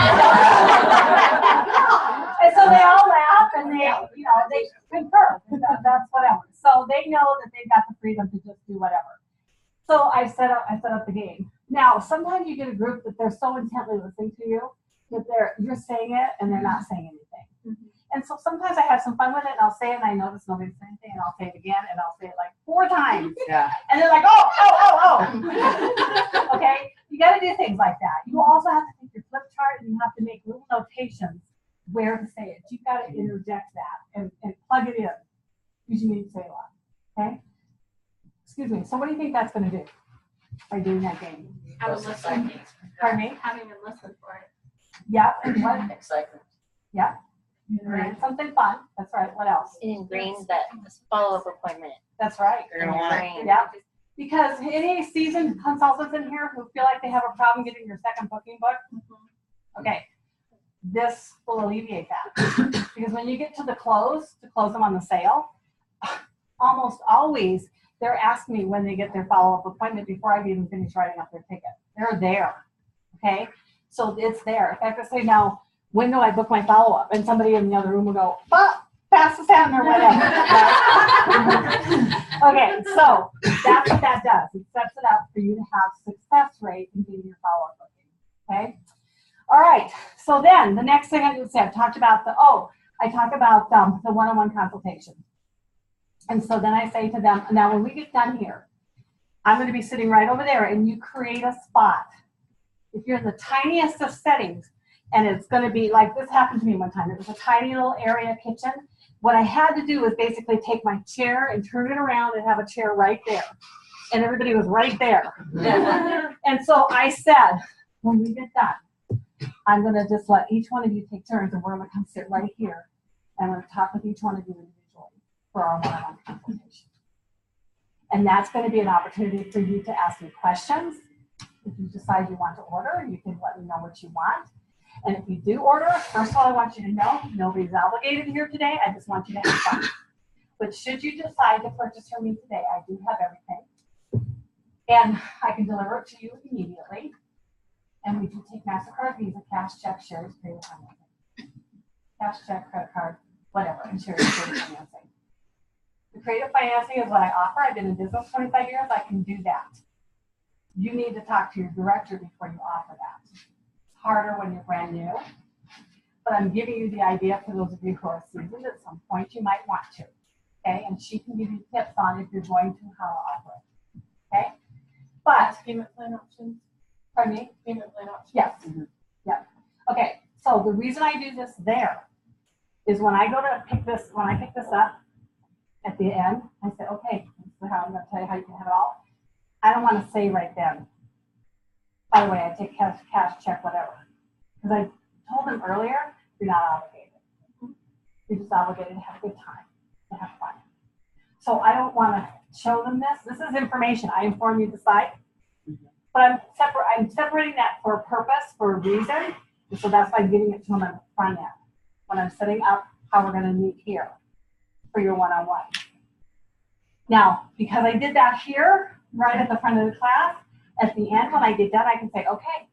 so they all laugh and they, you know, they concur. That's whatever. So they know that they've got the freedom to just do whatever. So I set up the game. Now, sometimes you get a group that they're so intently listening to you that you're saying it and they're not saying anything. Mm-hmm. And so sometimes I have some fun with it and I'll say it and I notice nobody's saying anything and I'll say it again and I'll say it like 4 times. Yeah. And they're like, oh. Okay? You got to do things like that. You also have to take your flip chart and you have to make little notations where to say it. You've got to interject that and plug it in because you need to say a lot. Okay? Excuse me. So what do you think that's going to do by doing that game? I would listen. Pardon me? Having them listen for it. Yeah. And what? Excitement. Yeah. Right. Something fun. That's right. What else? It ingrains that follow-up appointment. That's right. They're gonna want it. Yeah. Because any seasoned consultants in here who feel like they have a problem getting your second booking book, okay, this will alleviate that. Because when you get to close them on the sale, almost always they're asking me when they get their follow-up appointment before I've even finished writing up their ticket. They're there, okay? So it's there. If I have to say now, when do I book my follow-up? And somebody in the other room will go, pass the sound or whatever. Okay, so that's what that does. It sets it up for you to have success rate in getting your follow-up booking, okay? All right, so then the next thing I would say, I talked about the one-on-one consultation. And so then I say to them, now when we get done here, I'm going to be sitting right over there and you create a spot. If you're in the tiniest of settings, and it's going to be like this happened to me one time. It was a tiny little area kitchen. What I had to do was basically take my chair and turn it around and have a chair right there. And everybody was right there. And so I said, when we get done, I'm going to just let each one of you take turns and we're going to come sit right here. And I'm going to talk with each one of you individually for our one-on-one consultation. And that's going to be an opportunity for you to ask me questions. If you decide you want to order, you can let me know what you want. And if you do order, first of all, I want you to know nobody's obligated here today. I just want you to have fun. But should you decide to purchase from me today, I do have everything. And I can deliver it to you immediately. And we do take MasterCard, Visa, cash, check, shares, creative financing. Cash, check, credit card, whatever, and shares, creative financing. The creative financing is what I offer. I've been in business 25 years. I can do that. You need to talk to your director before you offer that. Harder when you're brand new, but I'm giving you the idea for those of you who are seasoned. At some point you might want to, okay? And she can give you tips on if you're going to how to offer it, okay? But Payment plan options. pardon me. Payment plan options. Yes. Yeah. Okay. So the reason I do this there is when I go to pick this up at the end, I say, okay, this is how I'm going to tell you how you can have it all. I don't want to say right then. By the way, I take cash, check, whatever. Because I told them earlier, you're not obligated. You're just obligated to have a good time, to have fun. So I don't want to show them this. This is information. I inform you decide. But I'm separating that for a purpose, for a reason. So that's why I'm giving it to them on the front end. When I'm setting up how we're going to meet here for your one-on-one. Now, because I did that here, right at the front of the class, at the end, when I get done, I can say, okay,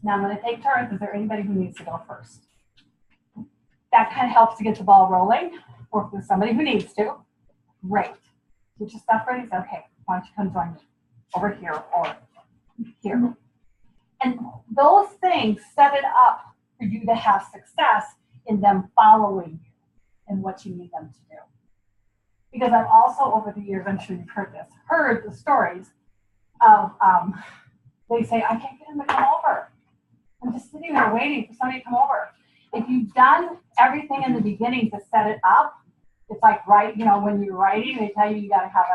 now I'm going to take turns. Is there anybody who needs to go first? That kind of helps to get the ball rolling. Or if there's somebody who needs to, great. Get your stuff ready. Say, okay, why don't you come join me over here or here. And those things set it up for you to have success in them following you and what you need them to do. Because I've also, over the years, I'm sure you've heard the stories of, they say, I can't get him to come over. I'm just sitting there waiting for somebody to come over. If you've done everything in the beginning to set it up, it's like when you're writing, they tell you gotta have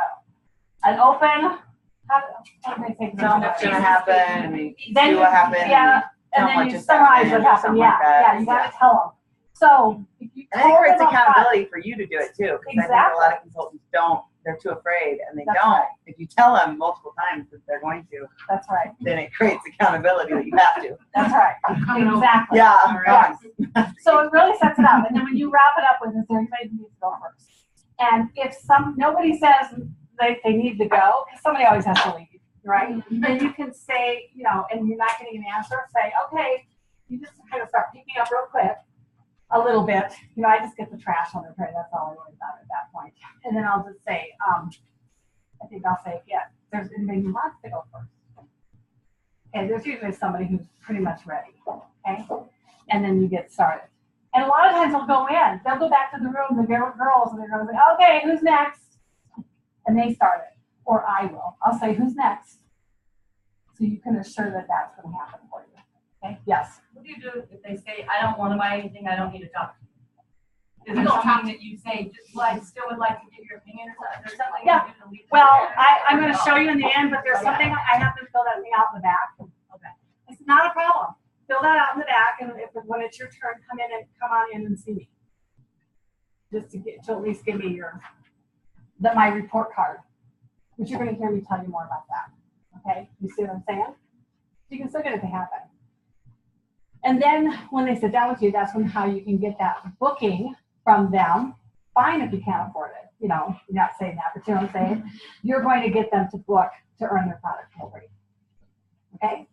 an open, how do they say? Tell them what's gonna happen, and then Then see what happened. Yeah, tell and them what then you just summarize happened what or happened, something yeah, like that. yeah, you gotta tell them. So, if you And I think told it's them up front, accountability for you to do it too, because I think a lot of consultants don't, they're too afraid, and they That's don't. right. If you tell them multiple times that they're going to, that's right, then it creates accountability that you have to. that's right, exactly. Yeah, Yes. right. So it really sets it up, and then when you wrap it up with, is there anybody who needs to go first? And if nobody says they need to go, because somebody always has to leave, right? Then you can say, and you're not getting an answer, say, okay, you just kind of start picking up real quick, a little bit. I just get the trash on the tray, that's all I worry about at that point. And then I'll just say, I think I'll say, yeah, if there's anybody who wants to go first. Okay, there's usually somebody who's pretty much ready, okay? And then you get started. And a lot of times they'll go in, they'll go back to the room, the girls, and they're going to say, okay, who's next? And they start it, or I will. I'll say, who's next? So you can assure that that's going to happen for you. Okay, yes? What do you do if they say, I don't want to buy anything, I don't need to talk to you? Is You there don't something that you say, well, I still would like to get your opinion, or something? There's something Yeah. you do to leave it Well, there? I'm going to show you in the end, but there's something I have to fill that thing out in the back. Okay. It's not a problem. Fill that out in the back, and when it's your turn, come on in and see me. Just to at least give me my report card, which you're going to hear me tell you more about that. Okay, you see what I'm saying? You can still get it to happen. And then when they sit down with you, that's how you can get that booking from them. Fine if you can't afford it. You're not saying that, but you know what I'm saying? You're going to get them to book to earn their product for free. Okay?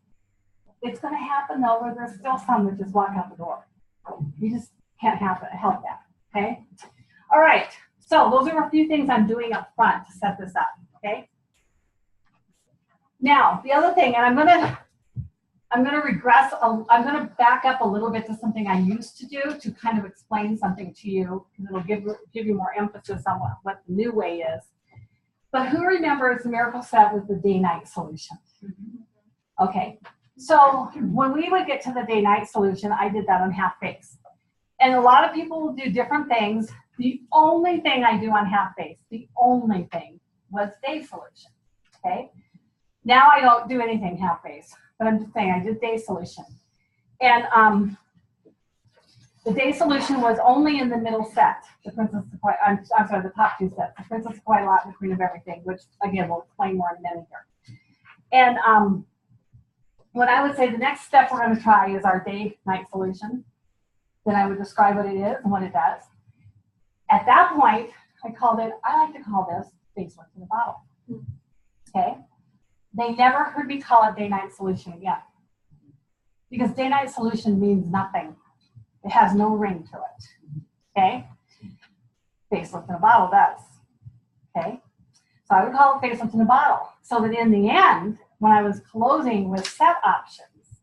It's going to happen though, where there's still some that just walk out the door. You just can't help that. Okay? All right. So those are a few things I'm doing up front to set this up. Okay? Now, the other thing, and I'm going to regress, I'm going to back up a little bit to something I used to do to kind of explain something to you, because it'll give you more emphasis on what the new way is. But who remembers the Miracle Set with the day-night solution? Okay, so when we would get to the day-night solution, I did that on half face. And a lot of people will do different things. The only thing I do on half face, the only thing, was day solution, okay? Now I don't do anything half face. But I'm just saying, I did day solution. And the day solution was only in the middle set, the Princess Sequoia, I'm sorry, the top two sets, the Princess Sequoia Lot and the Queen of Everything, which again, we'll explain more in a minute here. And what I would say the next step we're going to try is our day-night solution. Then I would describe what it is and what it does. At that point, I like to call this facelift in a bottle. Okay? They never heard me call it day-night solution again. Because day-night solution means nothing. It has no ring to it. Okay? Facelift in a bottle does. Okay? So I would call it facelift in a bottle. So that in the end, when I was closing with set options,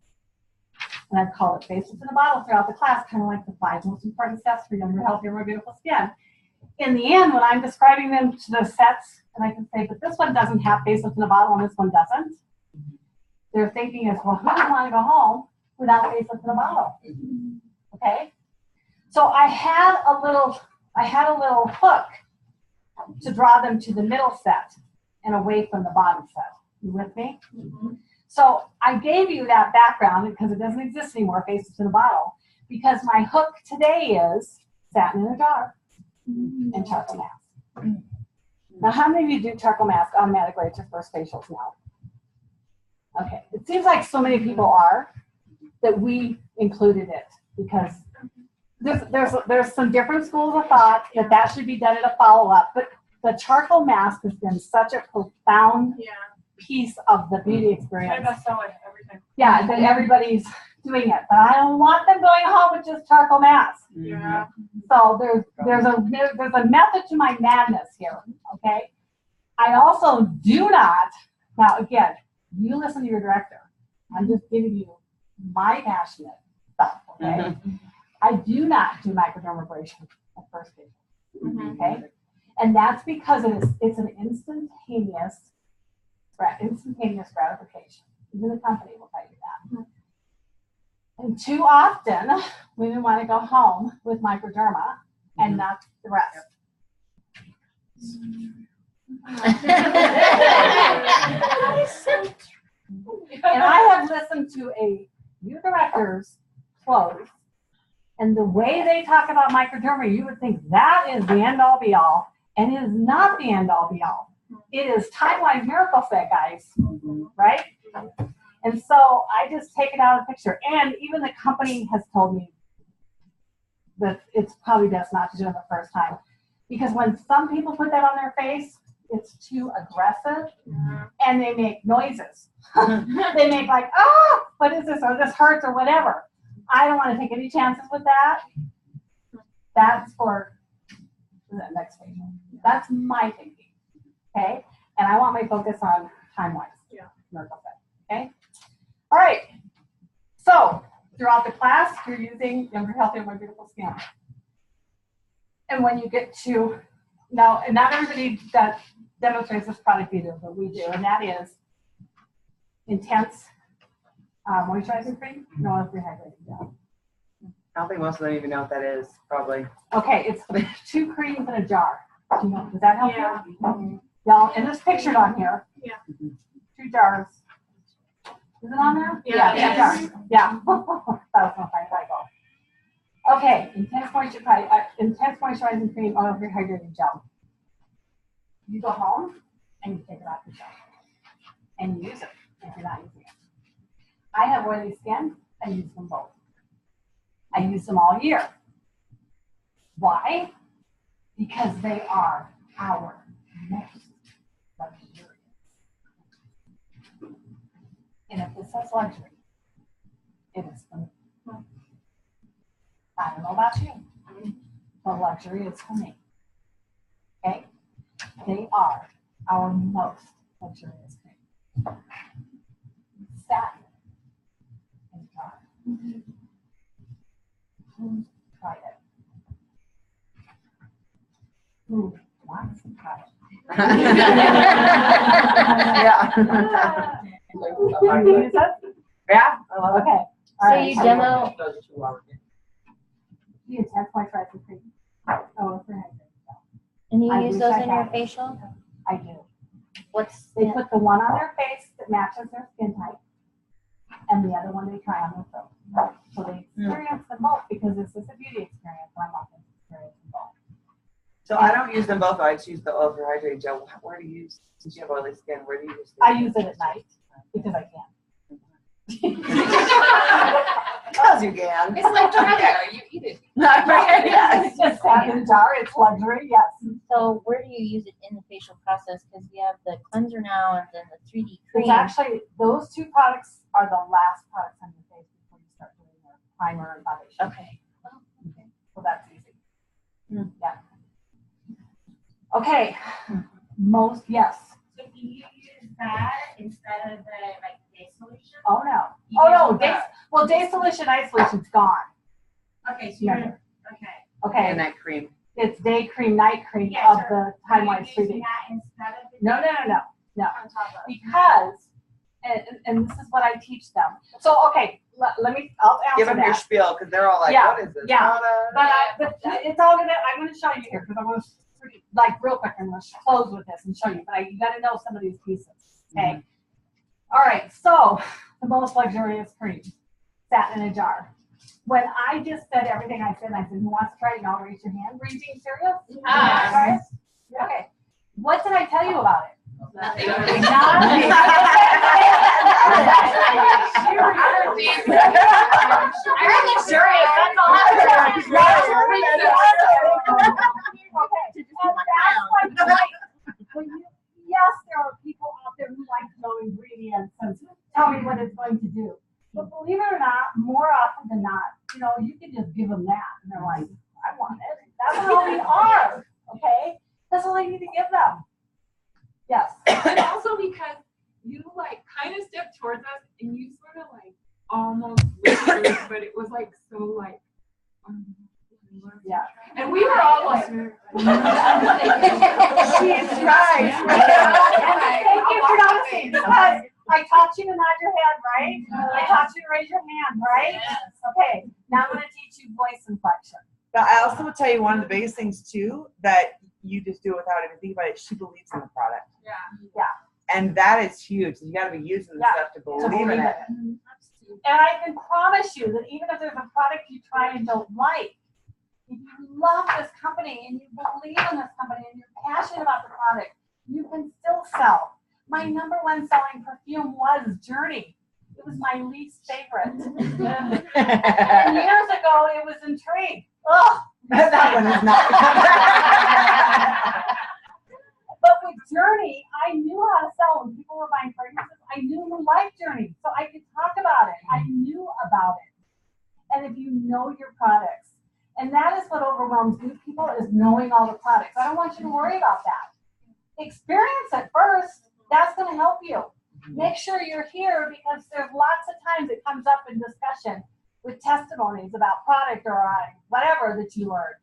and I'd call it facelift in a bottle throughout the class, kind of like the 5 most important steps for younger, healthier, more beautiful skin. In the end, when I'm describing them to the sets, and I can say, but this one doesn't have facelift in a bottle and this one doesn't. Their thinking is, well, who would want to go home without facelift in a bottle? Okay? So I had a little hook to draw them to the middle set and away from the bottom set. You with me? So I gave you that background because it doesn't exist anymore, facelift in a bottle, because my hook today is satin in a jar and charcoal mask. Now, how many of you do charcoal mask automatically at your first facials now? Okay, it seems like so many people are that we included it because there's some different schools of thought that should be done at a follow-up, but the charcoal mask has been such a profound piece of the beauty experience. Yeah, that everybody's doing it, but I don't want them going home with just charcoal mask. Yeah. So there's a method to my madness here, okay? I also do not, now again, you listen to your director. I'm just giving you my passionate stuff, okay? I do not do microdermabrasion at first vision, okay? And that's because it's an instantaneous gratification. Even the company will tell you that. And too often, women want to go home with microderma and not the rest. And I have listened to a few directors close, and the way they talk about microderma, you would think that is the end all be all, and it is not the end all be all. It is time-wise miracle set, guys, right? And so I just take it out of the picture. And even the company has told me that it's probably best not to do it the first time. Because when some people put that on their face, it's too aggressive and they make noises. They make like, oh, what is this? Or this hurts or whatever. I don't want to take any chances with that. That's for the next patient. That's my thinking. Okay? And I want my focus on time-wise. Yeah. Miracle set. Okay? All right. So throughout the class, you're using Younger, Healthier, More Beautiful Skin. And when you get to, now, and not everybody that demonstrates this product either, but we do, and that is intense moisturizing cream, no rehydrating gel. I don't think most of them even know what that is, probably. Okay, it's 2 creams in a jar. Do you know, does that help Yeah. you? Y'all, and it's pictured on here. Yeah. 2 jars. Is it on there? Yeah, two it is. jars. Yeah. That was my final cycle. Okay, intense moisturizing cream, oil rehydrating gel. You go home and you take it off the shelf and you use it if you're not using it. I have oily skin. I use them both. I use them all year. Why? Because they are our most luxurious. And if this says luxury, it is for me. I don't know about you, but luxury is for me. Okay? They are our most luxurious cream. Satin and dark. Who tried it? Who wants to try it? Yeah. You use it? Yeah, I love it. Okay. All So right. you demo, The intense moisturizing cream. Oh, it's rehydrating. and you I use wish those I in your had. facial? I do. What's They the, put the one on their face that matches their skin type, and the other one they try on their throat. So they experience them both because this is a beauty experience. And I want them to experience them both. So I don't use them both. I just use the oil rehydrating gel. Where do you use, since you have oily skin, where do you use I use it at night because I can. Because you can. It's like caviar, you eat it. It's just satin jar. It's luxury. Yes. so where do you use it in the facial process? Because we have the cleanser now and then the 3D cream. It's actually those 2 products are the last products on your face before you start doing your primer and foundation. Okay. Okay. So that's easy. Yeah. Okay. Most yes. So do you use that instead of the like day solution? Oh no. You Oh no. use Day, that. well, day solution, night solution's gone. Okay, so you're, Remember. okay. Okay. And that cream. It's day cream, night cream Yeah, of sure. the Are time-wise you 3D. using that instead of the No, day no. on top of? Because, and this is what I teach them. So, okay, let me, I'll Give answer them your that. spiel, because they're all like, Yeah, what is this? yeah. Product? But it's all gonna, I'm gonna show you here, because I'm gonna, like, real quick, I'm gonna close with this and show you, but you gotta know some of these pieces, okay? All right, so, the most luxurious cream, sat in a jar. When I just said everything I said, I said, who wants to try it? Y'all raise your hand. Were you being serious? Yes. Okay. What did I tell you about it? Nothing. Nothing. I'm luxurious, that's all I'm Yes, there are people out there who like to know ingredients and tell me what it's going to do. But believe it or not, more often than not, you can just give them that. And they're like, I want it. That's how we are. Okay? That's all I need to give them. Yes. And also because you kind of stepped towards us and you sort of almost whispered, but it was so Yeah. and we were all like, She's right. Thank you for noticing. Because I taught you to nod your head, right? I taught you to raise your hand, right? Okay, now I'm gonna teach you voice inflection. But I also will tell you one of the biggest things too that you just do without even thinking about it. She believes in the product, Yeah. and that is huge. You got to be using the stuff to believe in it. And I can promise you that even if there's a product you try and don't like, if you love this company and you believe in this company and you're passionate about the product, you can still sell. My number one selling perfume was Journey. It was my least favorite. And years ago, it was Intrigue. Ugh. That one is not. But with Journey, I knew how to sell when people were buying fragrances. I knew who liked Journey, so I could talk about it. I knew about it. And if you know your products, and that is what overwhelms new people, is knowing all the products. I don't want you to worry about that. Experience it first. That's going to help you. Make sure you're here, because there's lots of times it comes up in discussion with testimonies about product or whatever that you learned.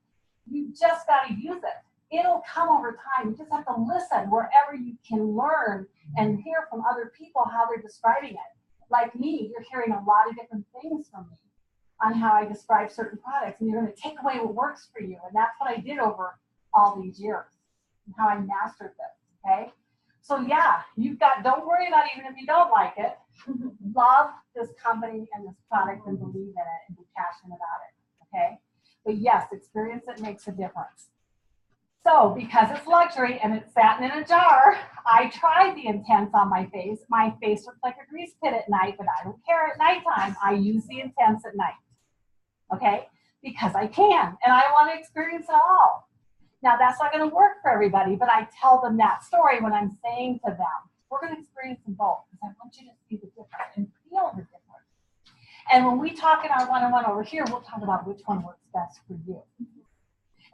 You just got to use it. It'll come over time. You just have to listen wherever you can learn and hear from other people how they're describing it. Like me, you're hearing a lot of different things from me on how I describe certain products, and you're going to take away what works for you. And that's what I did over all these years, and how I mastered this, okay? So yeah, don't worry about it even if you don't like it. Love this company and this product and believe in it and be passionate about it, okay? But yes, experience it makes a difference. So because it's luxury and it's satin in a jar, I tried the Intense on my face. My face looks like a grease pit at night, but I don't care at nighttime. I use the Intense at night, okay? Because I can, and I want to experience it all. Now, that's not going to work for everybody, but I tell them that story when I'm saying to them, we're going to experience them both, because I want you to see the difference and feel the difference. And when we talk in our one-on-one over here, we'll talk about which one works best for you.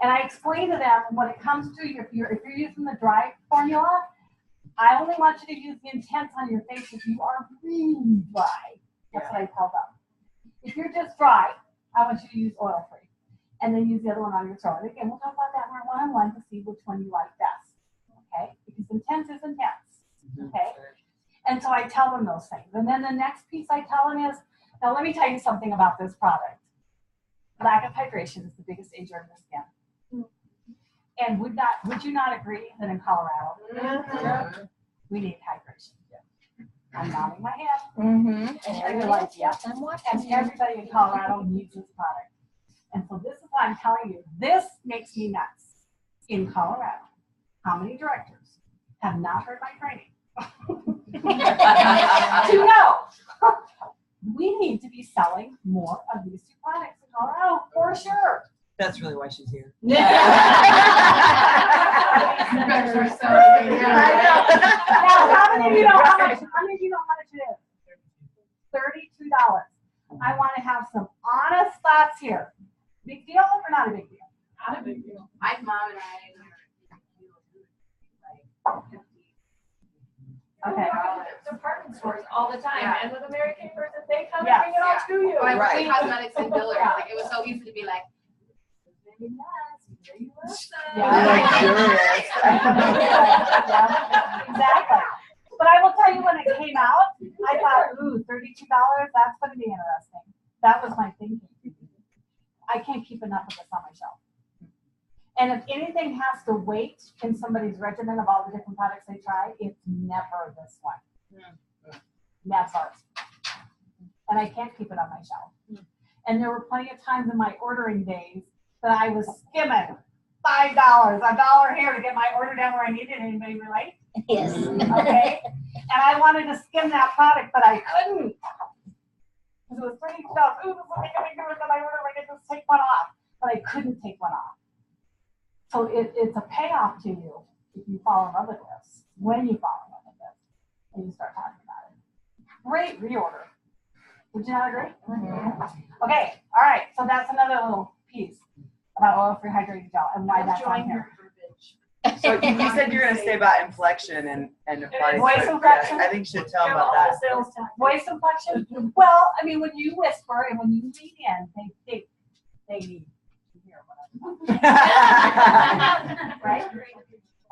And I explain to them, when it comes to if you're using the dry formula, I only want you to use the Intense on your face if you are really dry. That's what I tell them. If you're just dry, I want you to use oil-free. And then use the other one on your throat. And again, we'll talk about that in our one-on-one to see which one you like best, okay? Because Intense is intense, okay? And so I tell them those things. And then the next piece I tell them is, now let me tell you something about this product. Lack of hydration is the biggest danger in the skin. And would you not agree that in Colorado, we need hydration? I'm nodding my head. And you're like, yeah. And everybody in Colorado needs this product. And so this is why I'm telling you, this makes me nuts. In Colorado, how many directors have not heard my training? To know we need to be selling more of these two products in Colorado for sure. That's really why she's here. Now, how many of you know how much it is? $32. I want to have some honest thoughts here. Big deal or not a big deal? Not a big deal. My mom and I Okay. department stores all the time, and with American person, they come Yeah. and bring it all to you. Like Right. cosmetics and fillers. Like it was so easy to be like, Luxurious. Yeah, exactly. But I will tell you, when it came out, I thought, ooh, $32, that's going to be interesting. That was my thinking. I can't keep enough of this on my shelf. And if anything has to wait in somebody's regimen of all the different products they try, it's never this one. Never. And I can't keep it on my shelf. And there were plenty of times in my ordering days that I was skimming $5, $1 here to get my order down where I needed. Anybody relate? Yes. Okay. And I wanted to skim that product, but I couldn't. Because it was pretty tough. Ooh, this will make a big difference in my order. I could just take one off. But I couldn't take one off. So it's a payoff to you if you fall in love with this, when you fall in love with this, and you start talking about it. Great reorder. Would you not agree? Okay, all right. So that's another little piece about oil-free hydrating gel and why that's on here. So you said you're going to say about inflection and apply. Voice inflection? I think you should tell them about that. Voice inflection? Well, I mean, when you whisper and when you lean in, they think they need to hear what I'm right?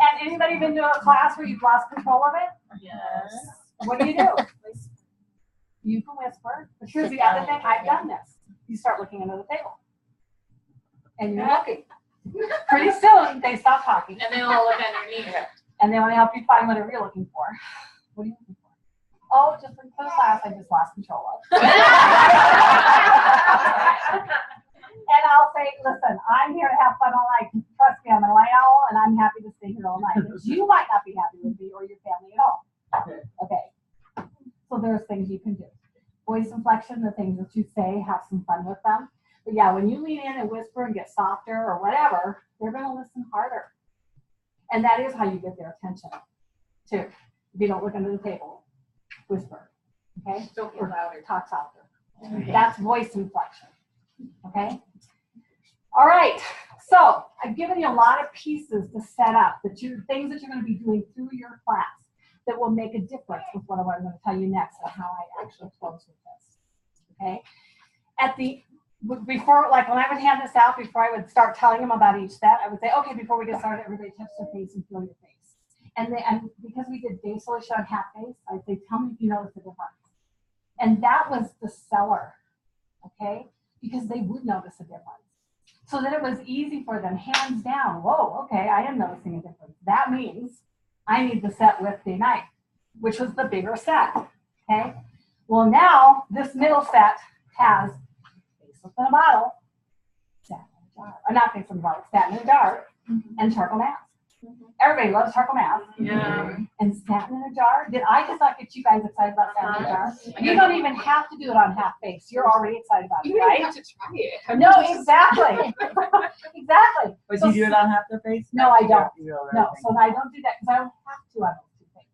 And anybody been to a class where you've lost control of it? Yes. what do? You can whisper, but here's the other thing, I've done this. You start looking under the table. And you're looking. Pretty soon, they stop talking, And they all look underneath. and they want to help you find whatever you're looking for. What are you looking for? Oh, just for the class I just lost control of. And I'll say, listen, I'm here to have fun all night. Trust me, I'm a night owl, and I'm happy to stay here all night. But you might not be happy with me or your family at all. Okay. So there's things you can do. Voice inflection, the things that you say, have some fun with them. But yeah, when you lean in and whisper and get softer or whatever, they're going to listen harder. And that is how you get their attention, too. If you don't look under the table, whisper. Okay? Don't get louder. Talk softer. That's voice inflection. Okay? All right. So I've given you a lot of pieces to set up, things that you're going to be doing through your class that will make a difference with what I'm going to tell you next and how I actually close with this. Okay? Before, like when I would hand this out, before I would start telling them about each set, I would say, okay, before we get started, everybody touch their face and feel your face. And because we did face solution on half face, I'd say, tell me if you notice the difference. And that was the seller, okay? Because they would notice a difference. So that it was easy for them, hands down. Whoa, okay, I am noticing a difference. That means I need the set with the knife, which was the bigger set, okay? Well, now this middle set has face in a bottle, satin in a jar. Not face in a bottle, satin in a jar, and charcoal mask. Everybody loves charcoal mask. Yeah. And satin in a jar. Did I just not get you guys excited about satin in a jar? You don't even have to do it on half face. You're already excited about You it, don't right? even have to try it. No, exactly. Exactly. But So you do it on half their face? No, I don't. You do No, so I don't do that because I don't have to on those two things.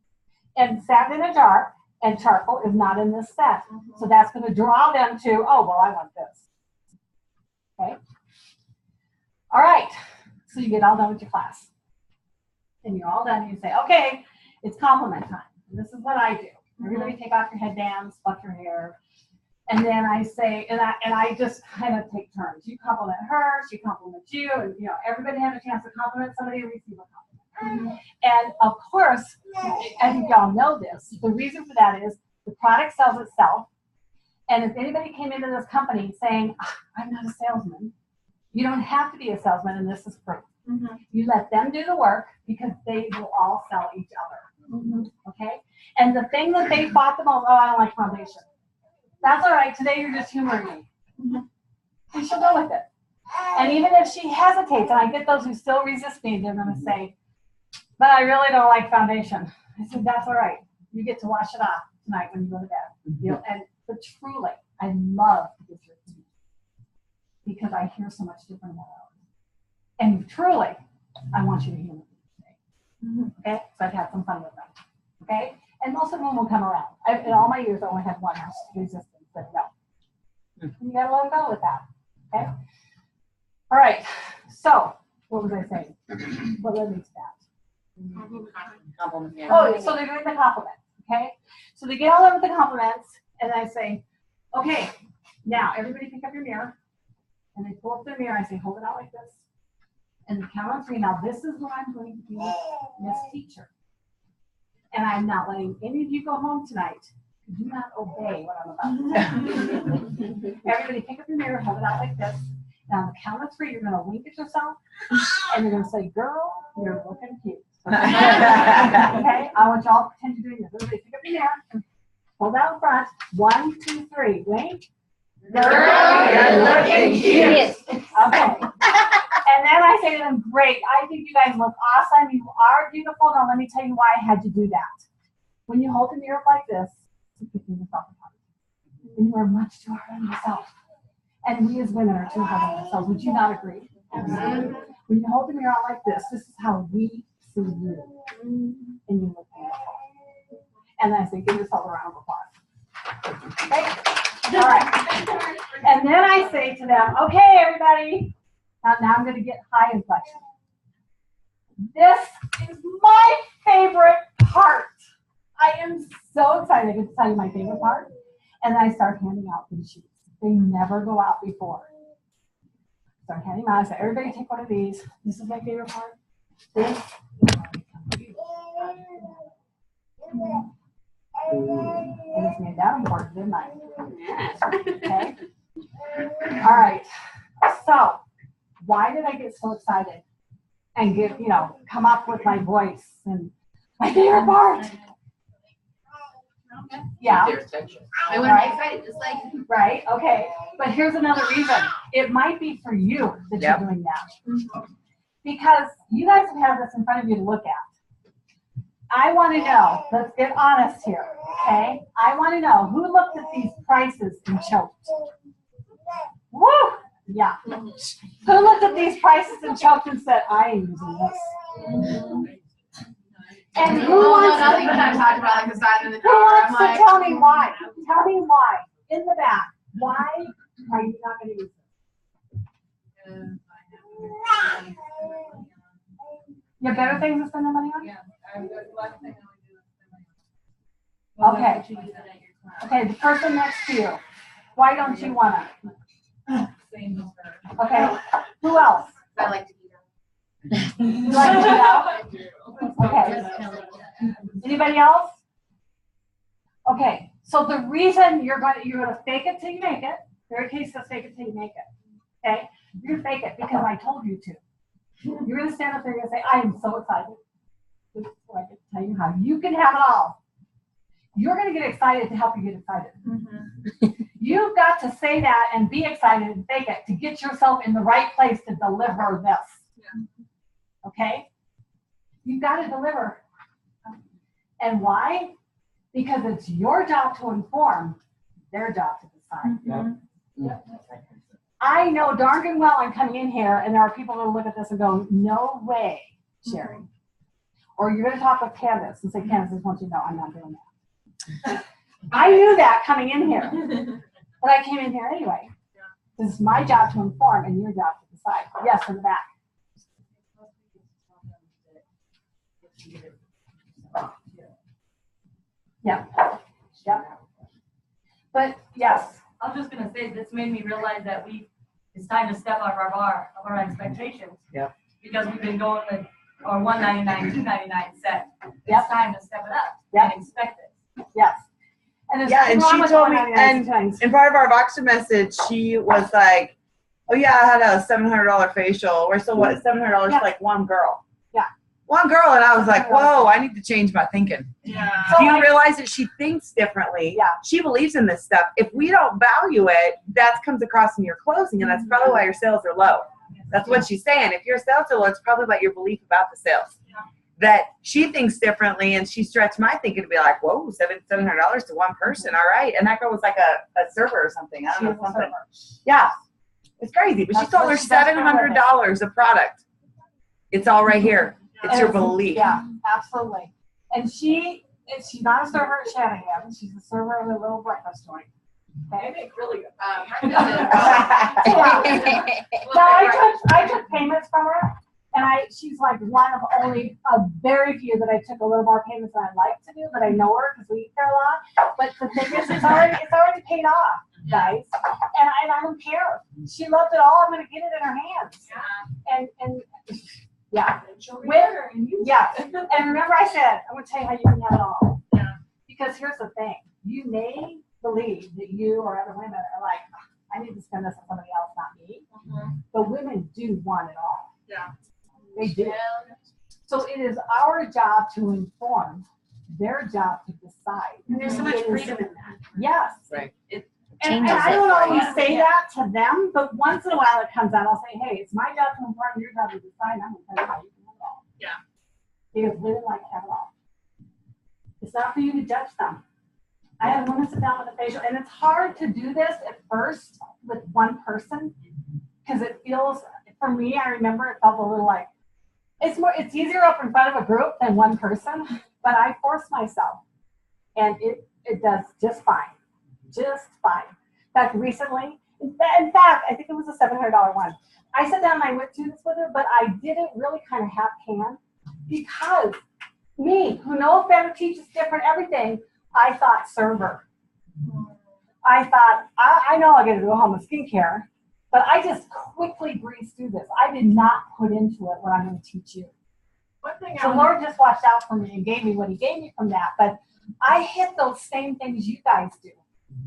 And satin in a jar and charcoal is not in this set. So that's going to draw them to, oh, well, I want this. Okay. All right. So you get all done with your class. And you're all done. And you say, okay, it's compliment time. And this is what I do. Everybody take off your headbands, pluck your hair. And then I say, and I just kind of take turns. You compliment her, she compliments you, and everybody has a chance to compliment somebody and receive a compliment. And of course, I think y'all know this. The reason for that is the product sells itself. And if anybody came into this company saying, I'm not a salesman, you don't have to be a salesman, and this is proof. You let them do the work because they will all sell each other. Okay? And the thing that they fought the most, oh, I don't like foundation. That's all right. Today you're just humoring me. And she'll go with it. And even if she hesitates, and I get those who still resist me, they're going to say, but I really don't like foundation. I said, that's all right. You get to wash it off tonight when you go to bed. But truly, I love to get your opinion because I hear so much different about ours. And truly, I want you to hear me today. Okay? So I've had some fun with them. Okay? And most of them will come around. In all my years, I only had one who's resistant, said no. You gotta let them go with that. Okay? All right. So, what was I saying? What led me to that? Compliment. Oh, so they're doing the compliments. Okay? So they get all over the compliments, and I say, okay, now everybody pick up your mirror. And they pull up their mirror, and I say, hold it out like this. And the count on 3. Now, this is what I'm going to do, Miss Teacher. And I'm not letting any of you go home tonight. Do not obey what I'm about to do. Everybody pick up your mirror, hold it out like this. Now, on the count of 3, you're going to wink at yourself. And you're going to say, girl, you're looking cute. Okay? I want y'all to pretend you're doing this. Everybody pick up your mirror. Hold out in front. 1, 2, 3. Wink. Girl, you're looking cute. Okay. And then I say to them, great, I think you guys look awesome. You are beautiful. Now let me tell you why I had to do that. When you hold the mirror up like this, you're picking yourself apart. And you are much too hard on yourself. And we as women are too hard on ourselves. Would you not agree? When you hold the mirror out like this is how we see you. And you look beautiful. And I say, give yourself a round of applause. Okay? All right. And then I say to them, okay, everybody. Now I'm going to get high inflection. This is my favorite part. I am so excited. I get to tell you my favorite part. And then I start handing out these sheets. They never go out before. Start handing them out. I say, everybody take one of these. This is my favorite part. This is I just made that important, didn't I? Okay. All right. So, why did I get so excited and come up with my voice and my favorite part? Yeah. Their attention. I want to be excited, just like. Right. Okay. But here's another reason. It might be for you that you're doing that. Because you guys have had this in front of you to look at. I want to know, let's get honest here, okay? I want to know who looked at these prices and choked. Woo! Yeah. Who looked at these prices and choked and said, I am using this? And who wants nothing but I talked about like the side of the who wants to tell me why? Tell me why. In the back. Why are you not going to use this? You have better things to spend the money on? Yeah, there's one thing I would do. Okay. Okay, the person next to you. Why don't you want to? Same as her. Okay. Who else? I like to eat them. You like to eat out? Okay. Anybody else? Okay. So the reason you're going to fake it till you make it. Very case says fake it till you make it. Okay. You're gonna fake it because I told you to. You're gonna stand up there and say, I am so excited. This is what I can tell you how you can have it all. You're gonna get excited to help you get excited. You've got to say that and be excited and fake it to get yourself in the right place to deliver this. Okay? You've got to deliver. And why? Because it's your job to inform, their job to decide. I know darn good well I'm coming in here and there are people who look at this and go, no way, Shari. Or you're going to talk with Candace and say, Candace, I just want you to know I'm not doing that. I knew that coming in here, but I came in here anyway. This is my job to inform and your job to decide. Yes, in the back. Yeah. Yeah. But yes. I was just gonna say, this made me realize that it's time to step out of our bar, of our expectations. Yeah. Because we've been going with our $199, $299 set. Yep. It's time to step it up Yep. and expect it. Yes. And there's Yeah, and nothing wrong she with told me, 199 and in part of our Voxer message, she was like, oh yeah, I had a $700 facial. We're still what, $700 for like one girl. Yeah. One girl, and I was like, whoa, I need to change my thinking. Yeah. Do you realize that she thinks differently? Yeah. She believes in this stuff. If we don't value it, that comes across in your closing, and that's probably why your sales are low. That's what she's saying. If your sales are low, it's probably about your belief about the sales. That she thinks differently, and she stretched my thinking to be like, whoa, $700 to one person, all right. And that girl was like a server or something. I don't know, something. Yeah, it's crazy. But she That's sold what her she does for a living. $700 of product. It's all right here. It's your belief. Yeah, absolutely. And she's not a server at Shanahan. She's a server at a little breakfast joint. I make really good. So I took payments from her, and she's like one of only a very few that I took a little more payments than I'd like to do, but I know her because we eat there a lot. But the thing is, it's already paid off, guys, and I don't care. She loved it all. I'm going to get it in her hands. And yeah. Yeah. And remember I said, I'm going to tell you how you can have it all. Yeah. Because here's the thing. You may believe that you or other women are like, I need to spend this on somebody else, not me. But women do want it all. Yeah. They do. So it is our job to inform, their job to decide. And there's so much freedom in that. Yes. Right. And I don't always say that to them, but once in a while it comes out. I'll say, hey, it's my job to inform, your job to decide. I'm going to tell you how you can have it all. Yeah. Because women like to have it all. It's not for you to judge them. I had women sit down with a facial, and it's hard to do this at first with one person because it feels, for me, I remember it felt a little like, it's easier up in front of a group than one person, but I forced myself, and it does just fine. Just fine. In fact, recently, in fact, I think it was a $700 one. I sat down and I went through this with her, but I did it really kind of half-can because me, who knows better, teaches different everything, I thought server. I thought, I know I got to go home with skincare, but I just quickly breezed through this. I did not put into it what I'm going to teach you. One thing The Lord just watched out for me and gave me what he gave me from that, but I hit those same things you guys do,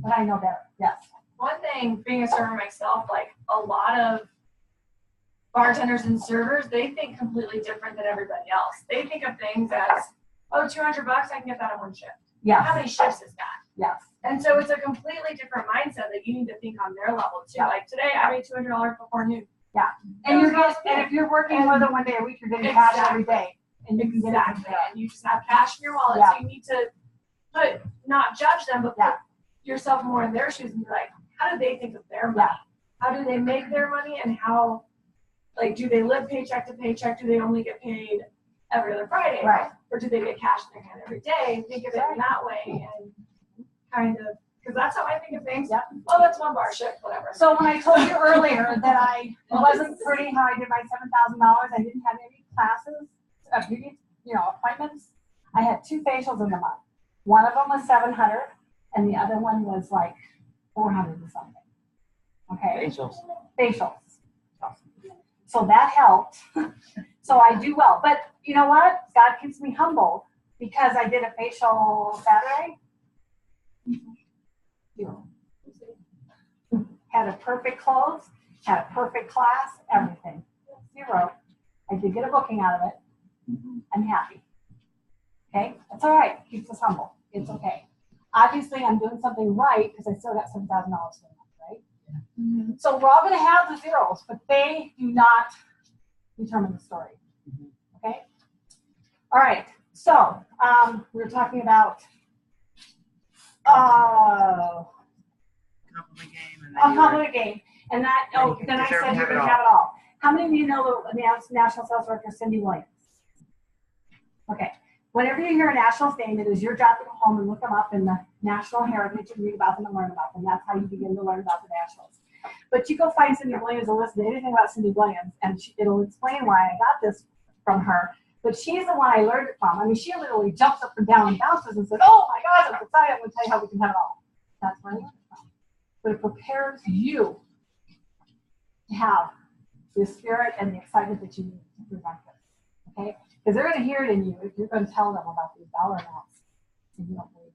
but I know better. Yes. One thing, being a server myself, like a lot of bartenders and servers, they think completely different than everybody else. They think of things as, oh, $200, I can get that in one shift. Yes. How many shifts is that? Yes. And so it's a completely different mindset that you need to think on their level too. Yeah. Like today, I made $200 before noon. Yeah. And if you're working more than one day a week, you're getting cash every day. And you can get Exactly. it. And you just have cash in your wallet. Yeah. So you need to not judge them, but put yourself more in their shoes and be like, how do they think of their money? Yeah. How do they make their money, and how, like, do they live paycheck to paycheck? Do they only get paid every other Friday? Right. Or do they get cash in their hand every day? And think of it in that way, and kind of, because that's how I think of things. Yep. Oh, that's one bar shift, whatever. So when I told you earlier that I wasn't pretty how I did my $7,000, I didn't have any classes, beauty, appointments. I had 2 facials in the month. One of them was $700, and the other one was like $400 or something. Okay. Facials. So that helped. So I do well. But you know what? God keeps me humble because I did a facial Saturday. Had a perfect clothes, had a perfect class, everything. 0. I did get a booking out of it. I'm happy. Okay? That's all right. Keeps us humble. It's okay. Obviously, I'm doing something right because I still got $7,000 for the month, right? Mm-hmm. So we're all going to have the zeros, but they do not determine the story. Okay? All right. So we're talking about compliment game, and that. Oh, then I said you're going to have it all. How many of you know the National Sales Director, Cindy Williams? Okay. Whenever you hear a national's name, it is your job to go home and look them up in the National Heritage and read about them and learn about them. That's how you begin to learn about the nationals. But you go find Cindy Williams and listen to anything about Cindy Williams, and it'll explain why I got this from her. But she's the one I learned it from. I mean, she literally jumps up and down and bounces and says, "Oh my God, I'm excited! I'm going to tell you how we can have it all." That's where I learned it from. But it prepares you to have the spirit and the excitement that you need to present this. Okay? Because they're going to hear it in you if you're going to tell them about these dollar amounts and you don't believe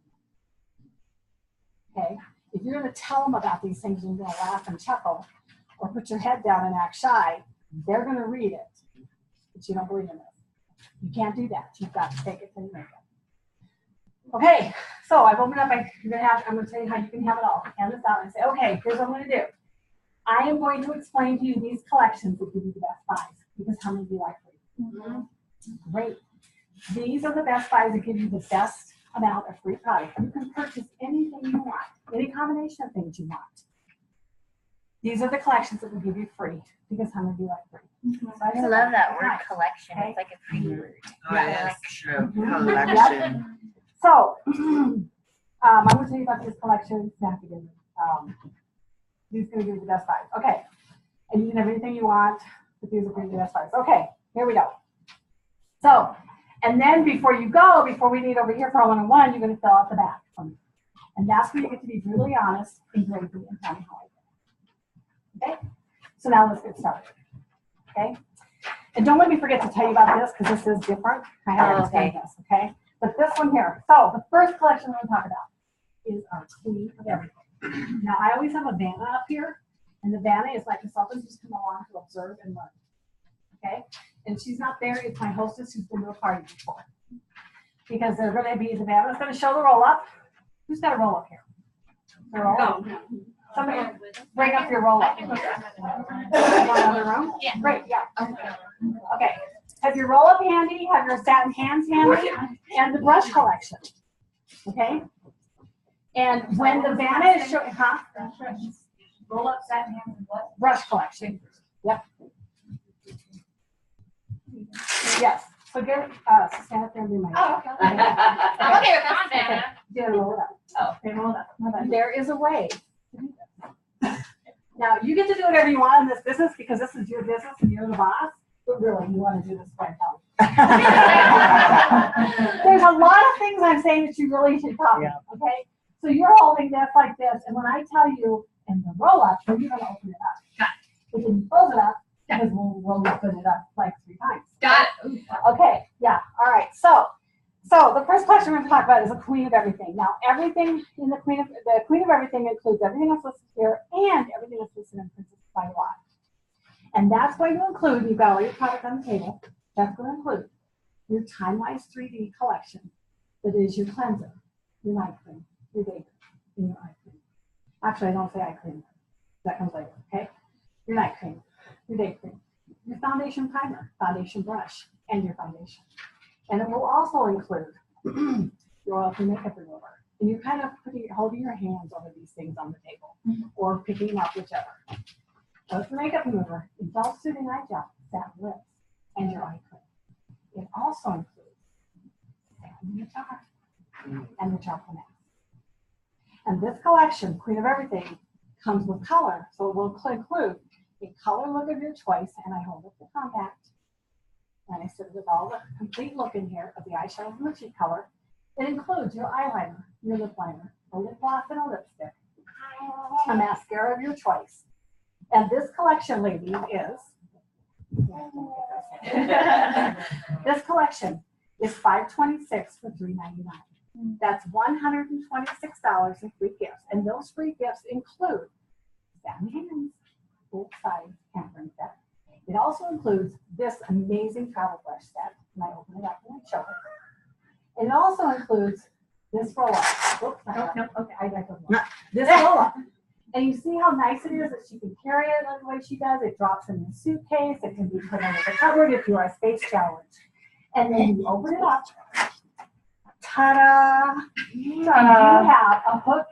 them. Okay? If you're going to tell them about these things and you're going to laugh and chuckle or put your head down and act shy, they're going to read it, but you don't believe in it. You can't do that. You've got to take it till you make it. Okay, so I've opened up. I'm going to tell you how you can have it all. Hand this out and say, okay, here's what I'm going to do. I am going to explain to you these collections that give you the best buys, because how many do you like free? Great. These are the best buys that give you the best amount of free product. You can purchase anything you want, any combination of things you want. These are the collections that will give you free, because how many do you like free? So I love that word collection. Okay. It's like a free word. Oh, yes, true. Mhm. Collection. So, I'm going to tell you about this collection. These are going to give you the best buys. Okay. And you can have anything you want, but these are going to be the best buys. Okay, here we go. So, and then before we meet over here for a one-on-one, you're going to fill out the back for me. And that's where you get to be really honest and grateful and tell me how I did. Okay? So now let's get started. Okay? And don't let me forget to tell you about this, because this is different. I have to explain this, okay? But this one here. So the first collection we're going to talk about is our queen of everything. Now, I always have a Vanna up here, and the Vanna is like a something who's come along to observe and learn. Okay? And she's not there. It's my hostess who's been to a party before. Because they're going to be, the Vanna's going to show the roll up. Who's got a roll up here? The roll up? Somebody bring up your roll up. Another room? Yeah. Great, yeah. Okay. Have your roll up handy, have your satin hands handy, and the brush collection. Okay? And when the Vanna is showing, Roll up satin hands and what? brush collection. Yep. Yes. So get stand up there and do my. Oh, okay. I'm okay with that, Vanna. Yeah, roll it up. Oh. Okay, roll it up. There is a way to do this. Now you get to do whatever you want in this business because this is your business and you're the boss. But really, you want to do this by yourself. There's a lot of things I'm saying that you really should copy. Yeah. Okay. So you're holding this like this, and when I tell you in the roll up, you're going to open it up. Got it. If you close it up, because we'll open it up like 3 times. Got it. Okay, yeah, all right. So So the first collection we're going to talk about is the Queen of Everything. Now, everything in the Queen of Everything includes everything that's listed here and everything that's listed in Princess by Lot. And that's going to include, you've got all your products on the table, that's going to include your Time-Wise 3D collection that is your cleanser, your night cream, your day cream, and your eye cream. Actually, I don't say eye cream. That comes later, okay? Your night cream, your day cream, your foundation primer, foundation brush, and your foundation. And it will also include your oil-free makeup remover. And you're kind of holding your hands over these things on the table or picking them up, whichever. Oil-free makeup remover, adult soothing eye gel, satin lips, and your eye cream. It also includes satin in the jar and the chocolate mask. And this collection, Queen of Everything, comes with color. So it will include a color look of your choice, and I hold up the compact. And I sit with all the complete look in here of the eyeshadow and the cheek color. It includes your eyeliner, your lip liner, a lip gloss and a lipstick, a mascara of your choice. And this collection, ladies, is, this collection is $526 for $399. That's $126 in free gifts. And those free gifts include satin hands, full-size pampering set. It also includes this amazing travel brush set. And I open it up and I show it. And it also includes this roll-up. Oops, no, okay, I got the this roll-up. And you see how nice it is that she can carry it the way she does. It drops in the suitcase. It can be put under the cupboard if you are space challenged. And then you open it up. Ta-da! You have a hook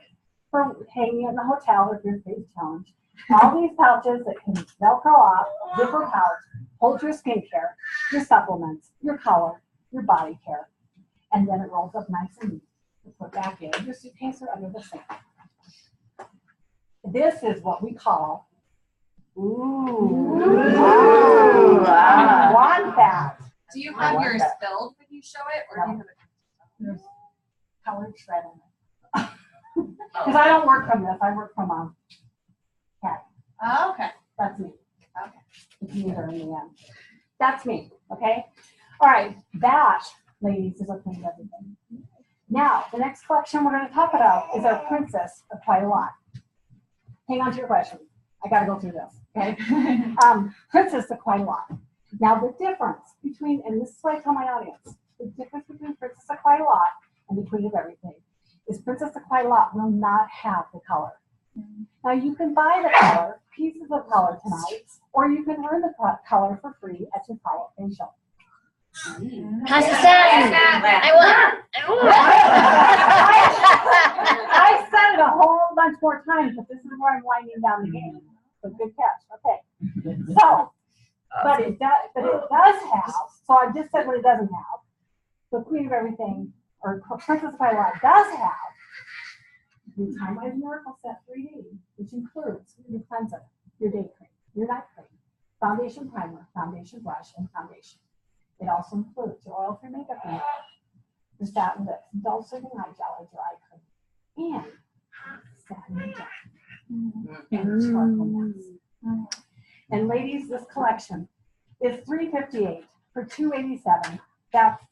for hanging in the hotel if you're space challenged. All these pouches that can Velcro off, zipper pouch, hold your skincare, your supplements, your color, your body care. And then it rolls up nice and neat to put back in your suitcase or under the sink. This is what we call, want that. Do you have yours filled when you show it, or do you have it? There's colored shred in it. Because I don't work from this, I work from cat. Oh, okay. That's me. Okay. It's neither in the end. That's me, okay? All right, that, ladies, is a Queen of Everything. Now, the next collection we're going to talk about is our Princess of Quite a Lot. Hang on to your questions. I got to go through this, okay? Princess of Quite a Lot. Now, the difference between, and this is what I tell my audience, the difference between Princess of Quite a Lot and the Queen of Everything is Princess of Quite a Lot will not have the color. Now, you can buy the color, pieces of color tonight, or you can earn the color for free at your follow-up facial. Pass the satin. I I said it a whole bunch more times, but this is where I'm winding down the game. So good catch. Okay. So, but it does have. So I just said what it doesn't have. The Queen of Everything, or Princess of Quite a Lot, does have your Time-Wise Miracle Set 3D, which includes your cleanser, your day cream, your night cream, foundation primer, foundation brush, and foundation. It also includes your oil-free makeup remover, your satin lips, dull soothing eye gel as your eye cream, and satin gel, and charcoal mask. And ladies, this collection is $358 for $287. That's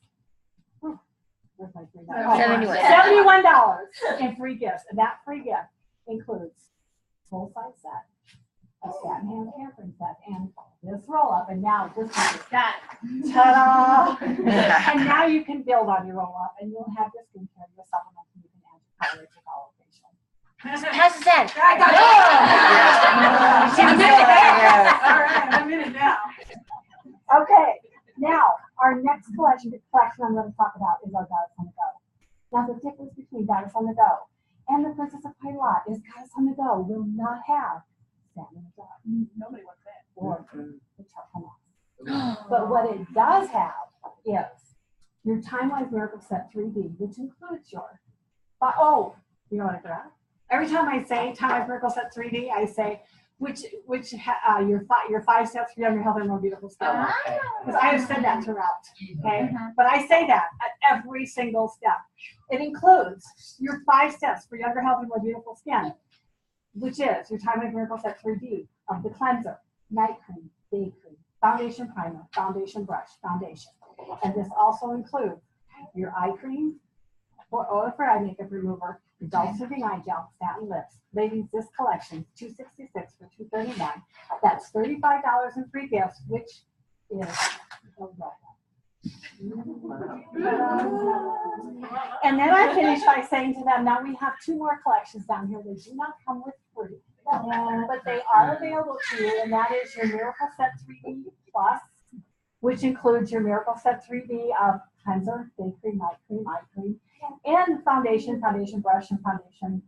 where's my $3? $71 in free gifts, and that free gift includes full-size set, a satin hand pampering set, and this roll-up, and now this is done. Ta-da! And now you can build on your roll-up, and you'll have your skincare, your supplements, and you can add your color to your follow facial. Pass the satin. I got it. All right, I'm in it now. Okay, now our next collection I'm going to talk about is our Goddess on the Go. Now, the difference between Goddess on the Go and the Princess of Quite a Lot is Goddess on the Go will not have satin in the jar. Nobody wants that. Or the chocolate mask. But what it does have is your Time-Wise Miracle Set 3D, which includes your, you know what I forgot? Every time I say Time-Wise Miracle Set 3D, I say, your 5 steps for younger, healthier, more beautiful skin. Because I have said that throughout, okay? But I say that at every single step. It includes your 5 steps for younger, healthier, more beautiful skin, which is your Time-Wise Miracle Set 3D of the cleanser, night cream, day cream, foundation primer, foundation brush, foundation. And this also includes your eye cream, for oil for eye makeup remover, adult soothing eye gel, satin lips. Ladies, this collection, $266 for $239. That's $35 in free gifts, which is and then I finished by saying to them, now we have 2 more collections down here. They do not come with free, but they are available to you, and that is your Miracle Set 3D Plus, which includes your Miracle Set 3D of cleanser, day cream, night cream, eye cream, and foundation brush, and foundation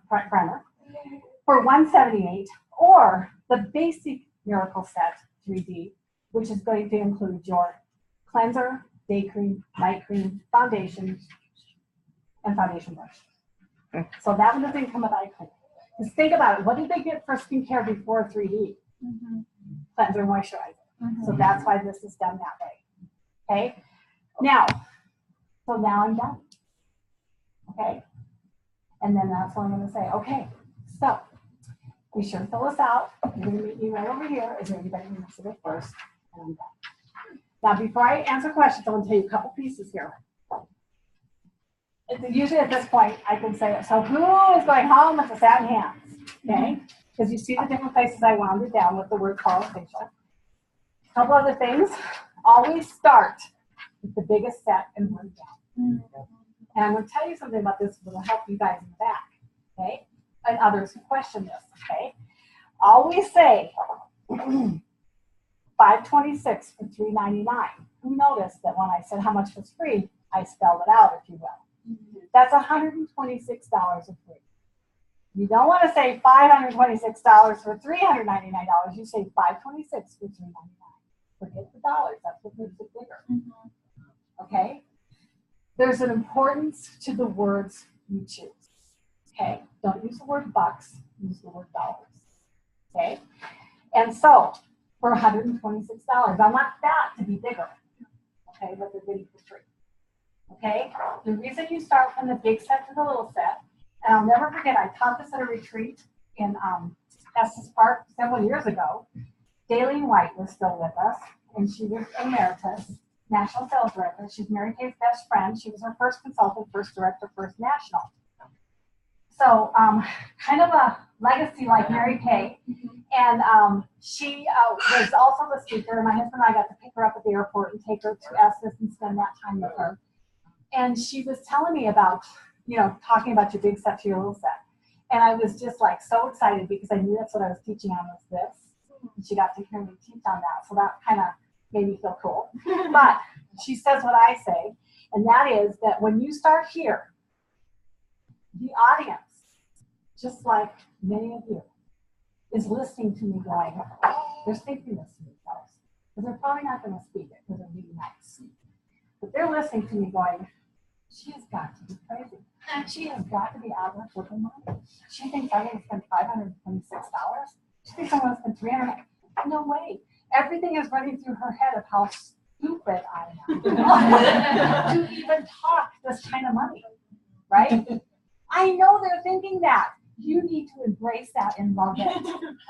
primer for $178, or the basic Miracle Set 3D, which is going to include your cleanser, day cream, night cream, foundation, and foundation brush. So that one doesn't come with eye cream. Just think about it. What did they get for skincare before 3D? Cleanser, moisturizer. So that's why this is done that way. Okay. Now I'm done. Okay. And then that's what I'm going to say. Okay. So be sure to fill us out. You're going to meet me right over here. Is there anybody who wants to go first? And I'm done. Now, before I answer questions, I want to tell you a couple pieces here. Usually at this point, I can say, so who is going home with the satin hands? Okay? Because you see the different places I wound it down with the word color facial. A couple other things. Always start with the biggest set and work down. And I'm going to tell you something about this that will help you guys in the back. Okay? And others who question this. Okay? Always say, $526 for $399. Who noticed that when I said how much was free, I spelled it out, if you will. That's $126 of free. You don't want to say $526 for $399. You say $526 for $399. Forget the dollars. That's what makes it bigger. Okay? There's an importance to the words you choose. Okay? Don't use the word bucks. Use the word dollars. Okay? And so, for $126. I want that to be bigger, okay, but they're getting for free, okay? The reason you start from the big set to the little set, and I'll never forget, I taught this at a retreat in Estes Park several years ago. Daleen White was still with us, and she was emeritus, national sales director. She's Mary Kay's best friend. She was her first consultant, first director, first national. So kind of a legacy like Mary Kay. And she was also the speaker. My husband and I got to pick her up at the airport and take her to Estes and spend that time with her. And she was telling me about, talking about your big set to your little set. And I was just like so excited because I knew that's what I was teaching on was this. And she got to hear me teach on that. So that kind of made me feel cool. But she says what I say, and that is that when you start here, the audience, just like many of you, is listening to me going, they're thinking this to themselves. Because they're probably not going to speak it because they're really nice. But they're listening to me going, she has got to be crazy. She has got to be out of her flipping mind. She thinks I'm going to spend $526. She thinks I'm going to spend $300. No way. Everything is running through her head of how stupid I am to even talk this kind of money, right? I know they're thinking that. You need to embrace that and love it,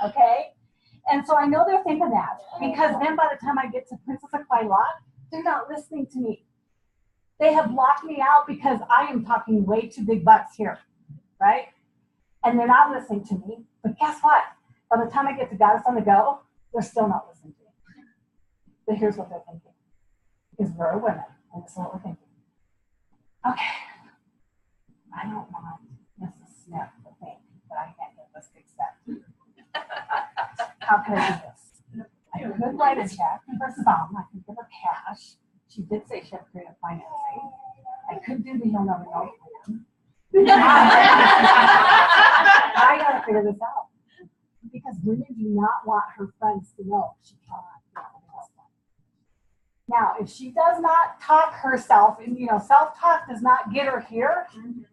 okay? And so I know they're thinking that because then by the time I get to Princess of Quailot, they're not listening to me. They have blocked me out because I am talking way too big bucks here, right? And they're not listening to me. But guess what? By the time I get to Goddess on the Go, they're still not listening to me. But here's what they're thinking. Because we're women, and this is what we're thinking. Okay, I don't want Mrs. Smith to think that I can't get this big set. How can I do this? I could write a check for some. I could give her cash. She did say she had creative financing. I could do the He'll Never Know plan. I gotta figure this out. Because women do not want her friends to know she cannot get the best one. Now, if she does not talk herself, and self-talk does not get her here,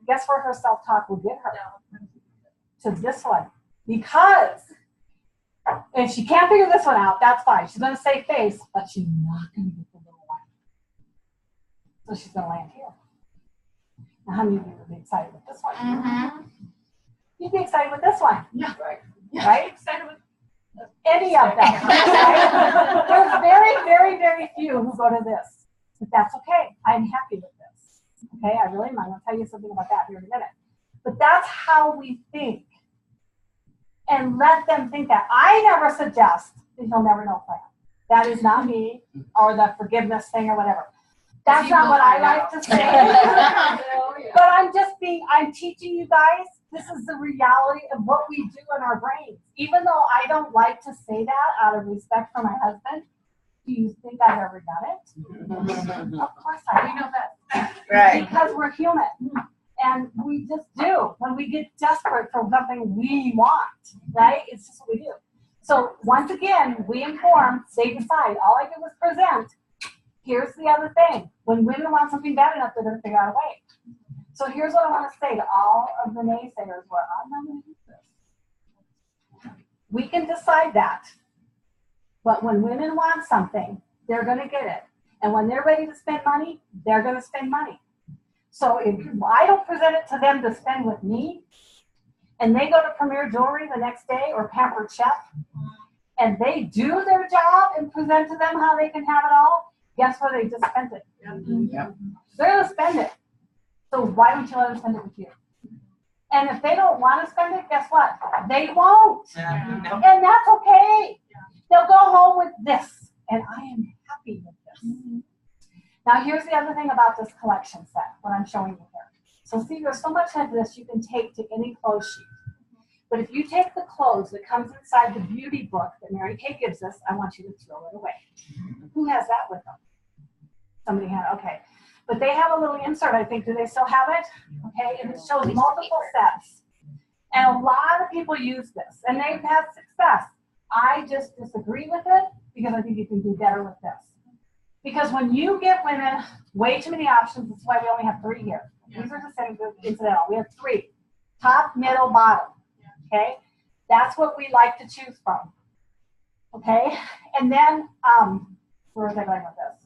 guess where her self-talk will get her? To this one. Because if she can't figure this one out, that's fine. She's going to save face, but she's not going to get the little one. So she's going to land here. Now, how many of you would be excited with this one? You'd be excited with this one. Yeah. Right? Excited with Any of them. Right? There's very, very, very few who go to this. but that's okay. I'm happy with this. Okay, I really am. I'm going to tell you something about that here in a minute. But that's how we think. And let them think that. I never suggest that he'll never know plan. That is not me, or the forgiveness thing or whatever. That's not what I like to say. But I'm teaching you guys, this is the reality of what we do in our brains. Even though I don't like to say that out of respect for my husband, do you think I've ever done it? Of course I do. We know that. Right. Because we're human. And we just do. When we get desperate for something we want, right? It's just what we do. So once again, we inform, they decide. All I did was present. Here's the other thing. When women want something bad enough, they're going to figure out a way. So here's what I want to say to all of the naysayers. Well, I'm not going to do this. We can decide that. But when women want something, they're going to get it. And when they're ready to spend money, they're going to spend money. So if I don't present it to them to spend with me, and they go to Premier Jewelry the next day or Pampered Chef, and they do their job and present to them how they can have it all, guess what? They just spent it. Yep. They're going to spend it. So why don't you let them spend it with you? And if they don't want to spend it, guess what? They won't. And that's okay. They'll go home with this. And I am happy with this. Now, here's the other thing about this collection set, what I'm showing you here. So see, there's so much of this you can take to any clothes sheet. But if you take the clothes that comes inside the beauty book that Mary Kay gives us, I want you to throw it away. Who has that with them? Somebody had, okay. But they have a little insert, I think. Do they still have it? Okay, and it shows multiple sets. And a lot of people use this, and they've had success. I just disagree with it because I think you can do better with this. Because when you give women way too many options, that's why we only have 3 here. These are just incidental. We have 3. Top, middle, bottom. Okay? That's what we like to choose from. Okay? And then, where was I going with this?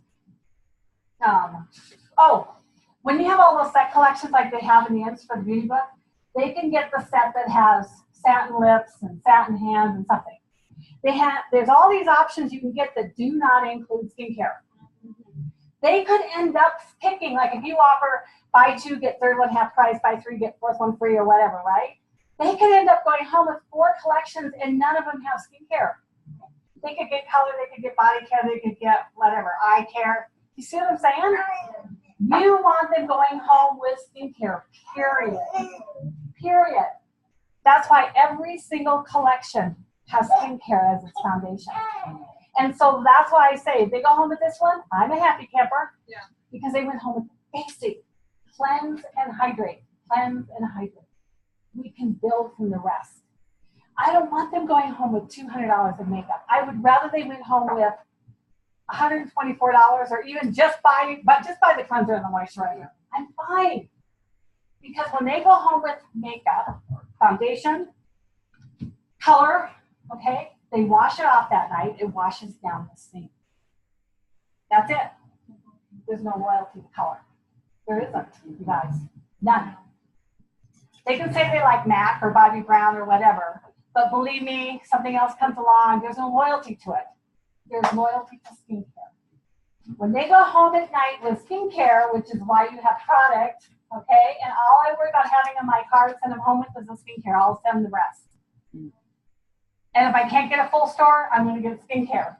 When you have all those set collections like they have in the ends for the beauty book, they can get the set that has satin lips and satin hands and something. There's all these options you can get that do not include skincare. They could end up picking, like if you offer buy 2, get 3rd one half price, buy 3, get 4th one free or whatever, right? They could end up going home with 4 collections and none of them have skincare. They could get color, they could get body care, they could get whatever, eye care. You see what I'm saying? You want them going home with skincare, period. Period. That's why every single collection has skincare as its foundation. And so that's why I say, if they go home with this one, I'm a happy camper. Yeah. Because they went home with basic cleanse and hydrate. Cleanse and hydrate. We can build from the rest. I don't want them going home with $200 of makeup. I would rather they went home with $124 or even just buy the cleanser and the moisturizer. I'm fine. Because when they go home with makeup, foundation, color, okay, they wash it off that night, it washes down the sink. That's it. There's no loyalty to color. There isn't, you guys. None. They can say they like MAC or Bobbi Brown or whatever, but believe me, something else comes along, there's no loyalty to it. There's loyalty to skincare. When they go home at night with skincare, which is why you have product, okay, and all I worry about having in my car to send them home with is the skincare, I'll send the rest. And if I can't get a full store, I'm going to get skincare.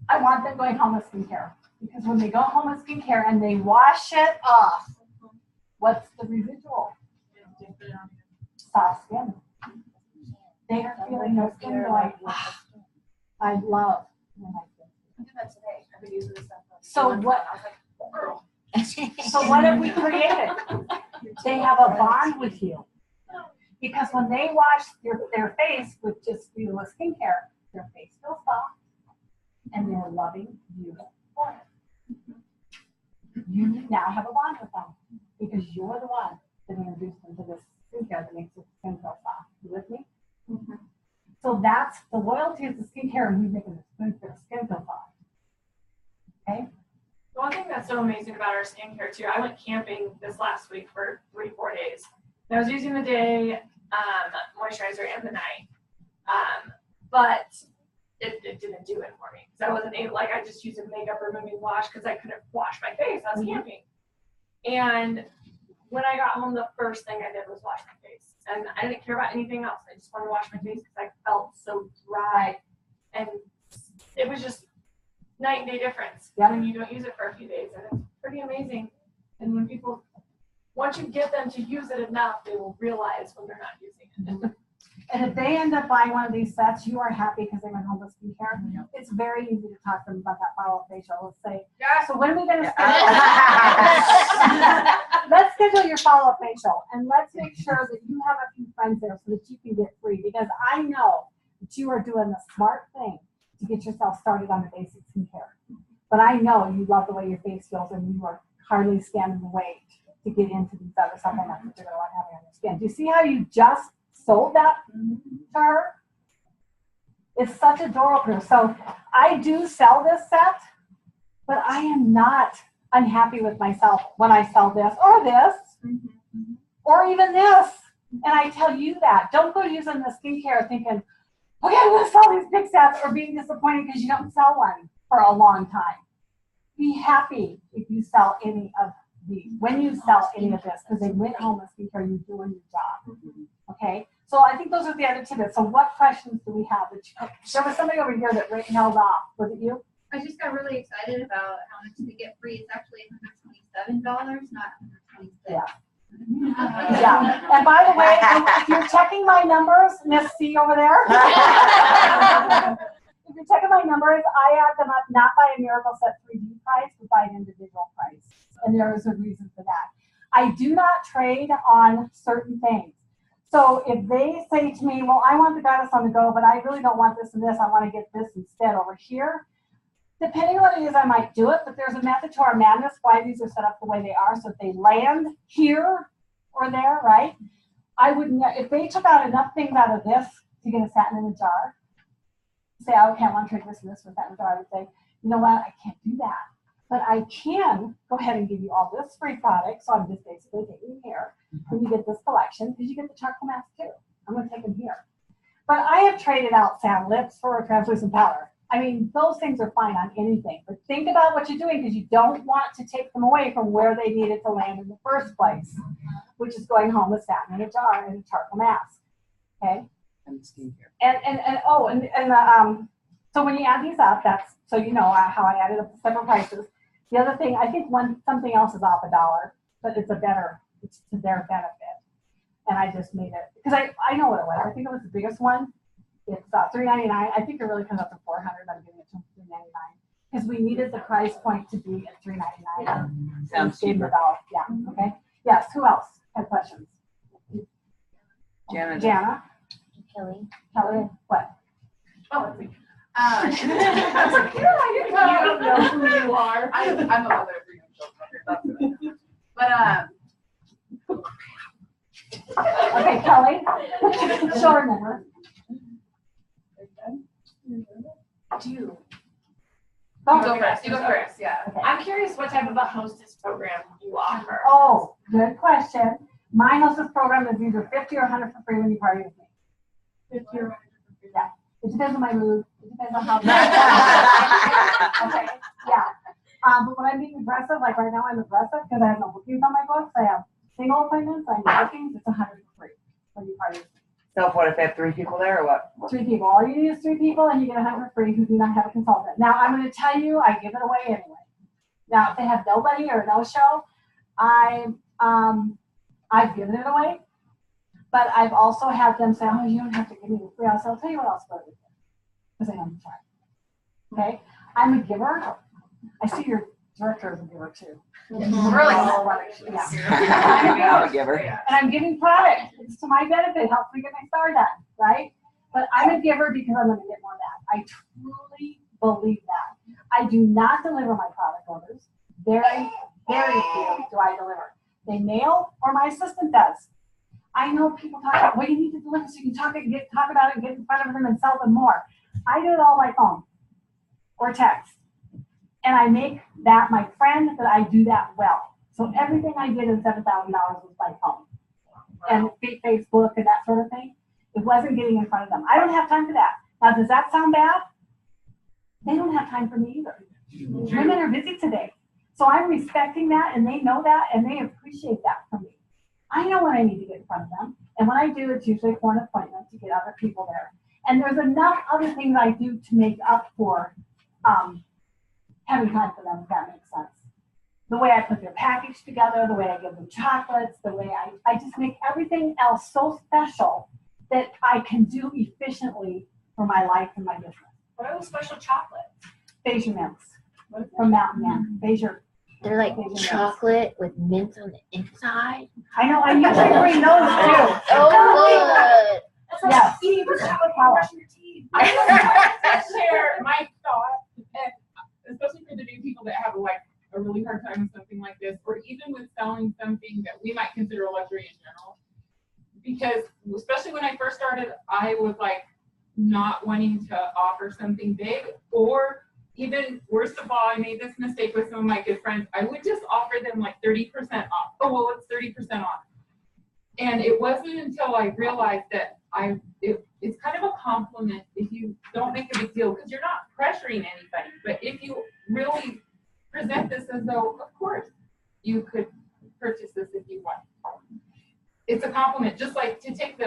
I want them going home with skincare. Because when they go home with skincare and they wash it off, what's the residual? Soft skin. They are feeling their skin going, I love when I do that today. I've been using this stuff. So what have we created? They have a bond with you. Because when they wash their face with just beautiful skincare, their face feels soft and they're loving you for it. You now have a bond with them because you're the one that introduced them to this skincare that makes their skin feel soft. You with me? Mm-hmm. So that's the loyalty of the skincare and you making the skin feel soft. Okay? The one thing that's so amazing about our skincare too, I went camping this last week for 3-4 days. I was using the day moisturizer and the night, but it didn't do it for me. because I wasn't able, like, I just used a makeup removing wash because I couldn't wash my face. I was camping. And when I got home, the first thing I did was wash my face. And I didn't care about anything else. I just wanted to wash my face because I felt so dry. And it was just night and day difference when you don't use it for a few days. And it's pretty amazing. And when people, once you get them to use it enough, they will realize when they're not using it. And if they end up buying one of these sets, you are happy because they went home with skincare. It's very easy to talk to them about that follow-up facial. Let's say, so when are we going to schedule? Let's schedule your follow-up facial, and let's make sure that you have a few friends there so that you can get free. Because I know that you are doing the smart thing to get yourself started on the basic skincare. But I know you love the way your face feels, and you are hardly scanning the weight to get into these other supplements that you're going to want to have on your skin. Do you see how you just sold that to her? It's such a door opener. So I do sell this set, but I am not unhappy with myself when I sell this or this or even this. And I tell you that. Don't go using the skincare thinking, okay, I'm going to sell these big sets, or being disappointed because you don't sell one for a long time. Be happy if you sell any of these, when you sell any of this, because they went home with skincare, you're doing your job. Okay, so I think those are the other tidbits. So what questions do we have? There was somebody over here that held off. Was it you? I just got really excited about how much to get free. It's actually $127, not $126. Yeah. Yeah. And by the way, if you're checking my numbers, Miss C over there, if you're checking my numbers, I add them up not by a Miracle Set 3D price, but by an individual price. And there is a reason for that. I do not trade on certain things. So if they say to me, well, I want the Goddess on the Go, but I really don't want this and this, I want to get this instead over here. Depending on what it is, I might do it, but there's a method to our madness why these are set up the way they are. So if they land here or there, right? I wouldn't, if they took out enough things out of this to get a satin in a jar, say, okay, I want to trade this and this with satin in a jar, I would say, you know what, I can't do that. But I can go ahead and give you all this free product. So I'm just basically taking here. And you get this collection because you get the charcoal mask too. I'm going to take them here. But I have traded out satin lips for a translucent powder. I mean, those things are fine on anything. But think about what you're doing because you don't want to take them away from where they needed to land in the first place, which is going home with satin in a jar and a charcoal mask. Okay? And skincare. So when you add these up, that's so you know how I added up the separate prices. The other thing, I think something else is off $1, but it's to their benefit. And I just made it, because I know what it was. I think it was the biggest one. It's $3.99. I think it really comes up to $400. I'm giving it to $3.99 because we needed the price point to be at $3.99. Sounds cheaper. Yeah, okay. Yes, who else had questions? Jana. Kelly. Kelly, what? Oh, it's me. I was like, yeah, you don't know who you are. I'm a mother of 3 young children. But Okay, Kelly. Short number. You Don't go first. You go first. Yeah. Okay. I'm curious what type of a hostess program you offer. Oh, good question. My hostess program is either 50 or 100 for free when you party with me. 50 or 100 for free. Yeah. It depends on my mood. It depends on how. Okay. Yeah. But when I'm being aggressive, like right now I'm aggressive because I have no bookings on my books. I have single appointments, I have bookings. It's 100 for free when you party with me. So what if they have 3 people there or what? 3 people. All you need is 3 people and you get 100 free who do not have a consultant. Now I'm going to tell you, I give it away anyway. Now if they have nobody or no show, I've given it away. But I've also had them say, oh, you don't have to give me the free. I'll tell you what else for it. Because I haven't tried. Okay? I'm a giver. I see your director is a giver too. Really? Yeah. I'm a giver. And I'm giving product. It's to my benefit. Helps me get my star done, right? But I'm a giver because I'm going to get more of that. I truly believe that. I do not deliver my product orders. Very, very few do I deliver. They mail or my assistant does. I know people talk about, well, you need to deliver so you can talk about it and get in front of them and sell them more. I do it all by phone or text. And I make that my friend that I do that well. So everything I did in $7,000 was by phone. And Facebook and that sort of thing. It wasn't getting in front of them. I don't have time for that. Now, does that sound bad? They don't have time for me either. Women are busy today. So I'm respecting that, and they know that, and they appreciate that from me. I know when I need to get in front of them, and when I do, it's usually for an appointment to get other people there. And there's enough other things I do to make up for having time for them, if that makes sense. The way I put their package together, the way I give them chocolates, the way I just make everything else so special that I can do efficiently for my life and my business. What are those special chocolates? Beijing mints from Mountain Man. Beijing. They're like Beijing mints. chocolate with mint on the inside. I know, I usually bring those too. Oh, good. Yes. Eating for chocolate while brushing your teeth. I would like to share my thought, and especially for the new people that have like a really hard time with something like this, or even with selling something that we might consider a luxury in general. Because especially when I first started, I was like not wanting to offer something big, or even worst of all, I made this mistake with some of my good friends. I would just offer them like 30% off. Oh, well, it's 30% off. And it wasn't until I realized that it's kind of a compliment if you don't make a big deal, because you're not pressuring anybody. But if you really present this as though, of course, you could purchase this if you want. It's a compliment, just like to take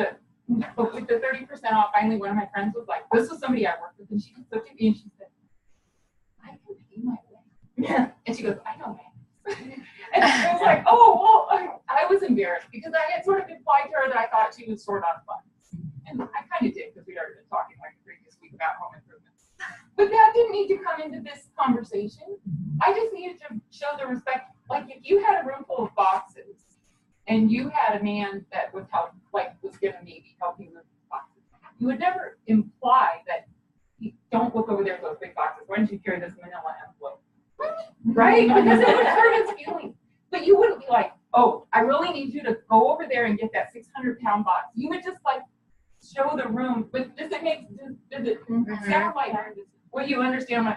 but with the 30% off, finally one of my friends was like, this was somebody I worked with, and she looked at me and she said, I can pay my way. Yeah. And she goes, I know that. And I was like, oh, well, I was embarrassed because I had sort of implied to her that I thought she was short on funds. And I kind of did, because we'd already been talking like the previous week about home improvements. But that didn't need to come into this conversation. I just needed to show the respect. Like if you had a room full of boxes and you had a man that was was gonna maybe help you with boxes, you would never imply that don't look over there at those big boxes. Why don't you carry this manila envelope? Right? Because it would hurt his feelings. But you wouldn't be like, oh, I really need you to go over there and get that 600-pound box. You would just like show the room. But does it sound like what you understand?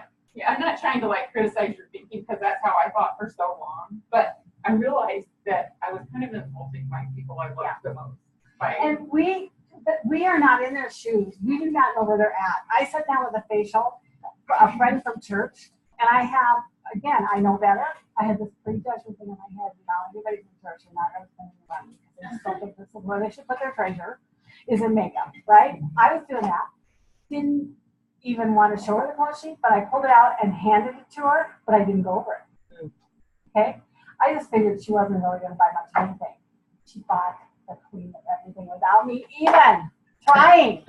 I'm not trying to like criticize your thinking, because that's how I thought for so long. But I realized that I was kind of insulting my people I loved the most. And we are not in their shoes. We do not know where they're at. I sat down with a facial, a friend from church, and I have, again, I know better. I had this prejudgment thing in my head, anybody from church are not going to spend any money, because I just don't think this is where they should put their treasure, is in makeup, right? I was doing that. Didn't even want to show her the quote sheet, but I pulled it out and handed it to her, but I didn't go over it. Okay? I just figured she wasn't really going to buy much of anything. She bought the queen of everything without me even trying.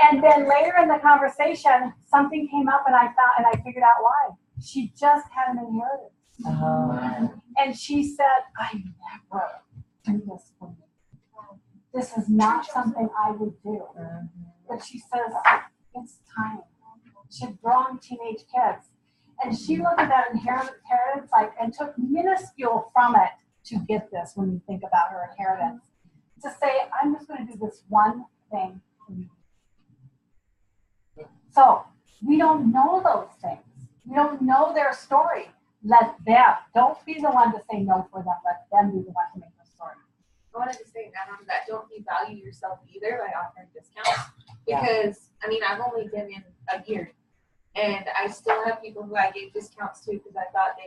And then later in the conversation, something came up, and I figured out why. She just had an inheritance. And she said, I never do this for me. This is not something I would do. But she says, it's time. She had grown teenage kids. And she looked at that inheritance and took minuscule from it to get this when you think about her inheritance. To say, I'm just going to do this one thing for you. So we don't know those things. We don't know their story. Let them. Don't be the one to say no for them. Let them be the one to make the story. I wanted to say that on that, don't devalue yourself either by offering discounts. Because, I mean, I've only been in a year. And I still have people who I gave discounts to because I thought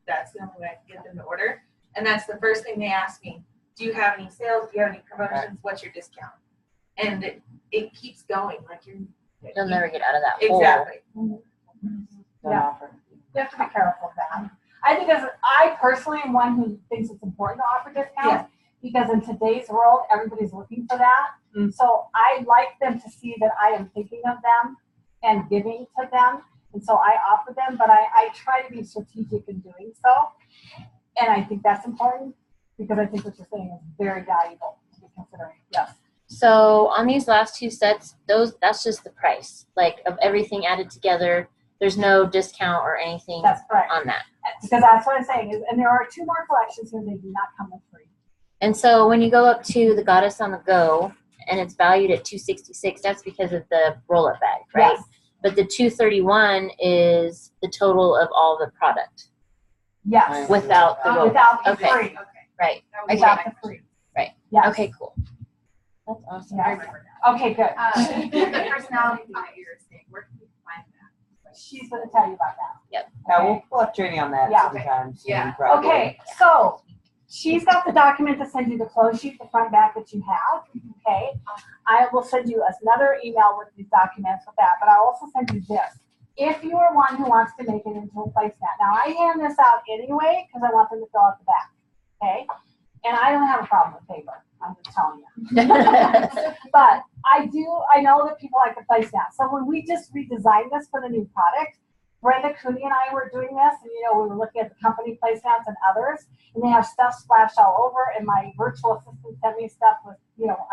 that's the only way I could get them to order. And that's the first thing they ask me. Do you have any sales? Do you have any promotions? What's your discount? And it keeps going. Like You'll never get out of that hole. Exactly. Yeah. You have to be careful of that. I think I personally am one who thinks it's important to offer discounts because in today's world, everybody's looking for that. So I like them to see that I am thinking of them and giving to them. And so I offer them, but I try to be strategic in doing so. And I think that's important because I think what you're saying is very valuable to be considering. Yes. So on these last two sets, that's just the price, like of everything added together. There's no discount or anything on that. Because that's what I'm saying. And there are 2 more collections here. They do not come with free. And so when you go up to the Goddess on the Go, and it's valued at $266, that's because of the roll-up bag, right? Yes. But the $231 is the total of all the product. Yes. Without the roll-up. Without the Okay. free. Right. Without the free. Right. Yes. Okay, cool. That's awesome. Yes. Okay, good. The personality thing that you were saying, where can you find She's gonna tell you about that. Yep. Yeah, we'll have training on that Yeah. sometime soon, Yeah. probably. Okay, so she's got the document to send you the close sheet, the front back that you have, okay? I will send you another email with these documents with that, but I'll also send you this. If you are one who wants to make it into a placemat, now I hand this out anyway because I want them to fill out the back, okay? And I don't have a problem with paper, I'm just telling you. But I know that people like the placemat. So when we just redesigned this for the new product, Brenda Cooney and I were doing this, and we were looking at the company placemats and others, and they have stuff splashed all over, and my virtual assistant sent me stuff with,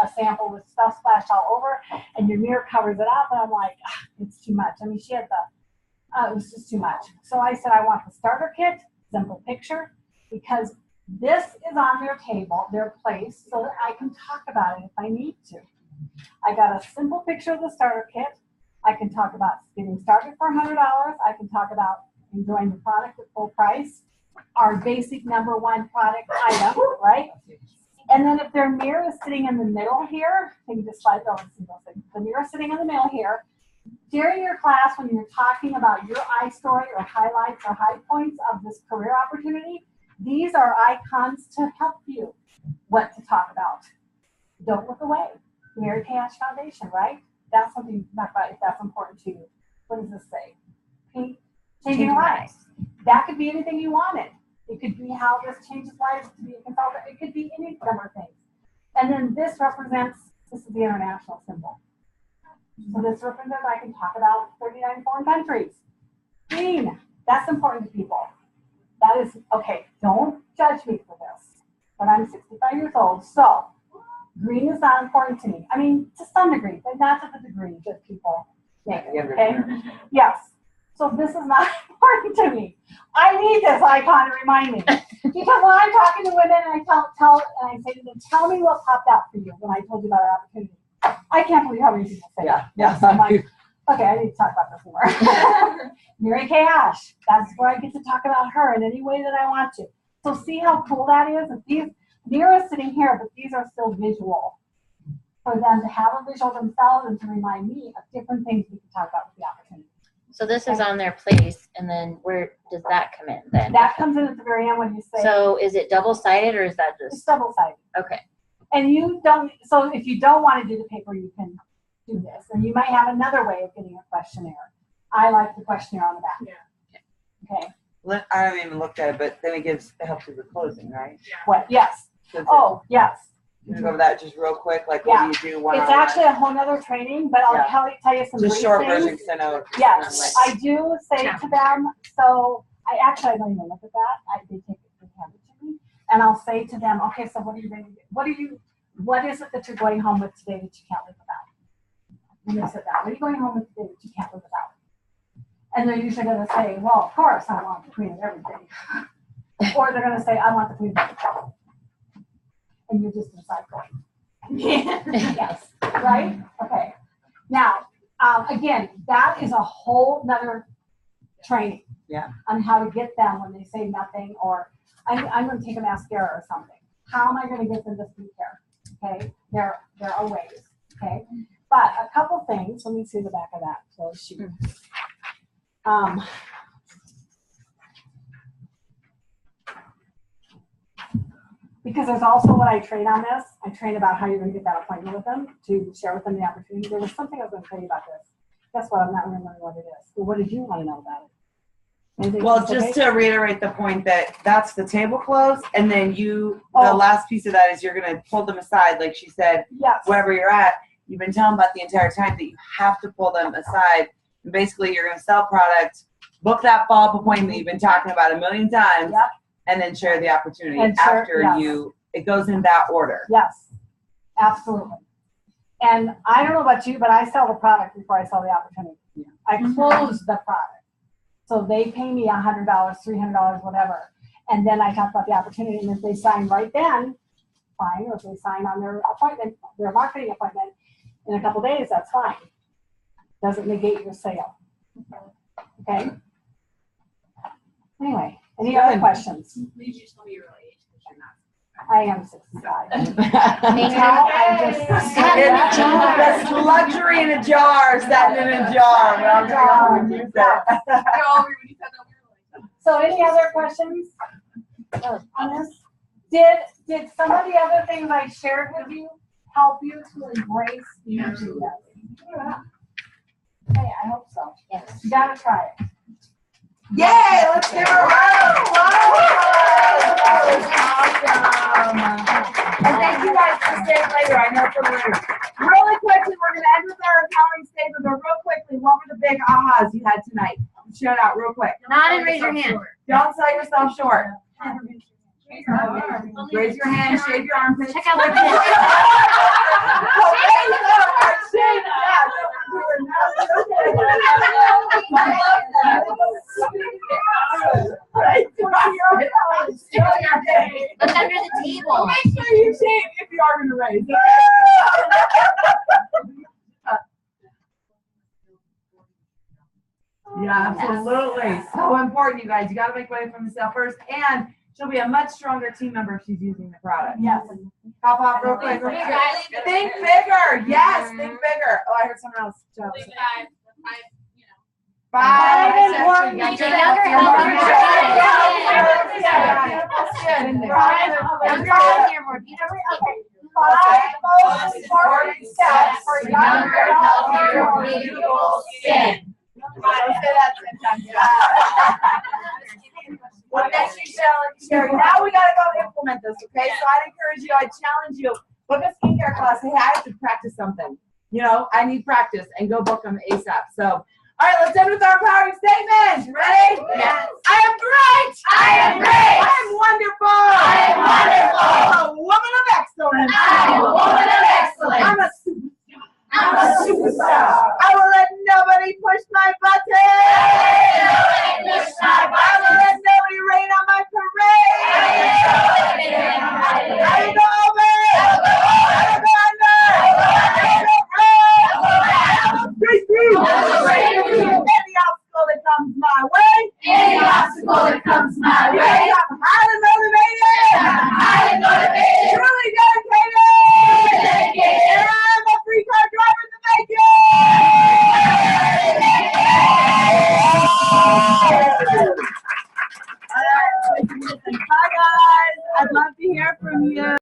a sample with stuff splashed all over, and your mirror covers it up, and I'm like, it's too much. I mean, she had it was just too much. So I said, I want the starter kit, simple picture, because this is on their table, their place, so that I can talk about it if I need to. I got a simple picture of the starter kit. I can talk about getting started for $100. I can talk about enjoying the product at full price, our basic #1 product item, right? And then if their mirror is sitting in the middle here, can you just slide over and see those things? The mirror sitting in the middle here. During your class, when you're talking about your story or highlights or high points of this career opportunity, these are icons to help you what to talk about. Don't look away. Mary Kay Ash Foundation, right? That's something to talk about if that's important to you. What does this say? Changing lives. That could be anything you wanted. It could be how this changes lives to be a consultant. It could be any number of things. And then this is the international symbol. So this represents, I can talk about 39 foreign countries. Green, that's important to people. That is, okay, don't judge me for this, but I'm 65 years old, so green is not important to me. I mean, to some degree, but not to the degree that people make it, okay? Yes. So this is not important to me. I need this icon to remind me. Because when I'm talking to women and I say to them, tell me what popped out for you when I told you about our opportunity. I can't believe how many people say that. Yeah. I'm like, okay, I need to talk about this more. Mary Kay Ash, that's where I get to talk about her in any way that I want to. So see how cool that is? If these mirrors sitting here, but these are still visual. For them to have a visual themselves and to remind me of different things we can talk about with the opportunity. So this is on their place, and then where does that come in then? That comes in at the very end when you say. So is it double-sided or is that It's just? double-sided. Okay. And you don't, so if you don't want to do the paper, you can do this. And you might have another way of getting a questionnaire. I like the questionnaire on the back. Yeah. Okay. I haven't even looked at it, but then it helps with the closing, right? Yeah. What? Yes. So Oh, yes. can you go over that just real quick? Like, Yeah. what do you do? It's one-on-one? actually a whole nother training, but I'll tell you some Just brief short things. version, because I know. it's Yes, not I do say to them, so I don't even look at that. They take it, they hand it to me. And I'll say to them, okay, so what is it that you're going home with today that you can't live without? And they sit down, what are you going home with today that you can't live without? And they're usually going to say, well, of course, I want the queen of everything. Or they're going to say, I want the queen of everything. And you're just inside going. Yes, right? Okay. Now, again, that is a whole nother training. Yeah. On how to get them when they say nothing, or I'm going to take a mascara or something. How am I going to get them to speak here? Okay, there are ways. Okay, but a couple things. Let me see the back of that closed sheet. Because there's also what I train on this. I train about how you're going to get that appointment with them to share with them the opportunity. There was something I was going to tell you about this. Guess what? I'm not remembering what it is. Well, what did you want to know about it? Anything Well, specific? just to reiterate the point that that's the table close, and then the Oh. last piece of that is you're going to pull them aside, like she said, Yes. wherever you're at. You've been telling about the entire time that you have to pull them aside. And basically, you're going to sell product, book that follow-up appointment you've been talking about a million times, Yep. and then share the opportunity And share- after yes. it goes in that order. Yes, absolutely. And I don't know about you, but I sell the product before I sell the opportunity. Yeah. I close the product. So they pay me $100, $300, whatever. And then I talk about the opportunity. And if they sign right then, fine. Or if they sign on their appointment, their marketing appointment in a couple days, that's fine. Doesn't negate your sale. Okay? Anyway, any other questions? Please just tell me your age, because you're not. I am 65. Thank Now I'm just- That's luxury in a jar, sitting in a jar. Well, I'm use that. So any other questions on this? Did some of the other things I shared with you help you to embrace energy? Yeah. Hey, I hope so. Yes. You gotta try it. Yay! Let's give her a round of applause. That was awesome. And thank you guys for staying later. I know it's a little later. Really quickly, we're gonna end with our empowering statement, but real quickly, what were the big ahas you had tonight? Shout out real quick. Nod and raise your hand. Don't sell yourself short. Raise your hand, shave your armpits. Check out the Look under the table. Make sure you shave if you are going to raise. Yeah, absolutely. So important, you guys. You got to make money from yourself first, and she'll be a much stronger team member if she's using the product. Yes. Pop off real quick. Think bigger. Yes, think bigger. Oh, I heard someone else. Five and one. The younger more beautiful. Okay. 5 most important steps for younger, healthier, more beautiful skin. Well, next you Sherry. Now we gotta go implement this, okay? So I'd encourage you, I'd challenge you, book a skincare class. Hey, I have to practice something. You know, I need practice, and go book them ASAP. So, all right, let's end with our empowering statement. Ready? Yes. I am great. I am great. I am wonderful. I am wonderful. I'm a woman of excellence. I am a woman of excellence. I'm a superstar. I'm a superstar. I will let nobody push my button. I will let nobody rain on my parade. I will go over. I will go under. I will go break through. Any obstacle that comes my way. Any obstacle that comes my way. I'm highly motivated. Highly motivated. Truly dedicated. And I'm a free car driver to make it. All right, bye guys. I'd love to hear from you.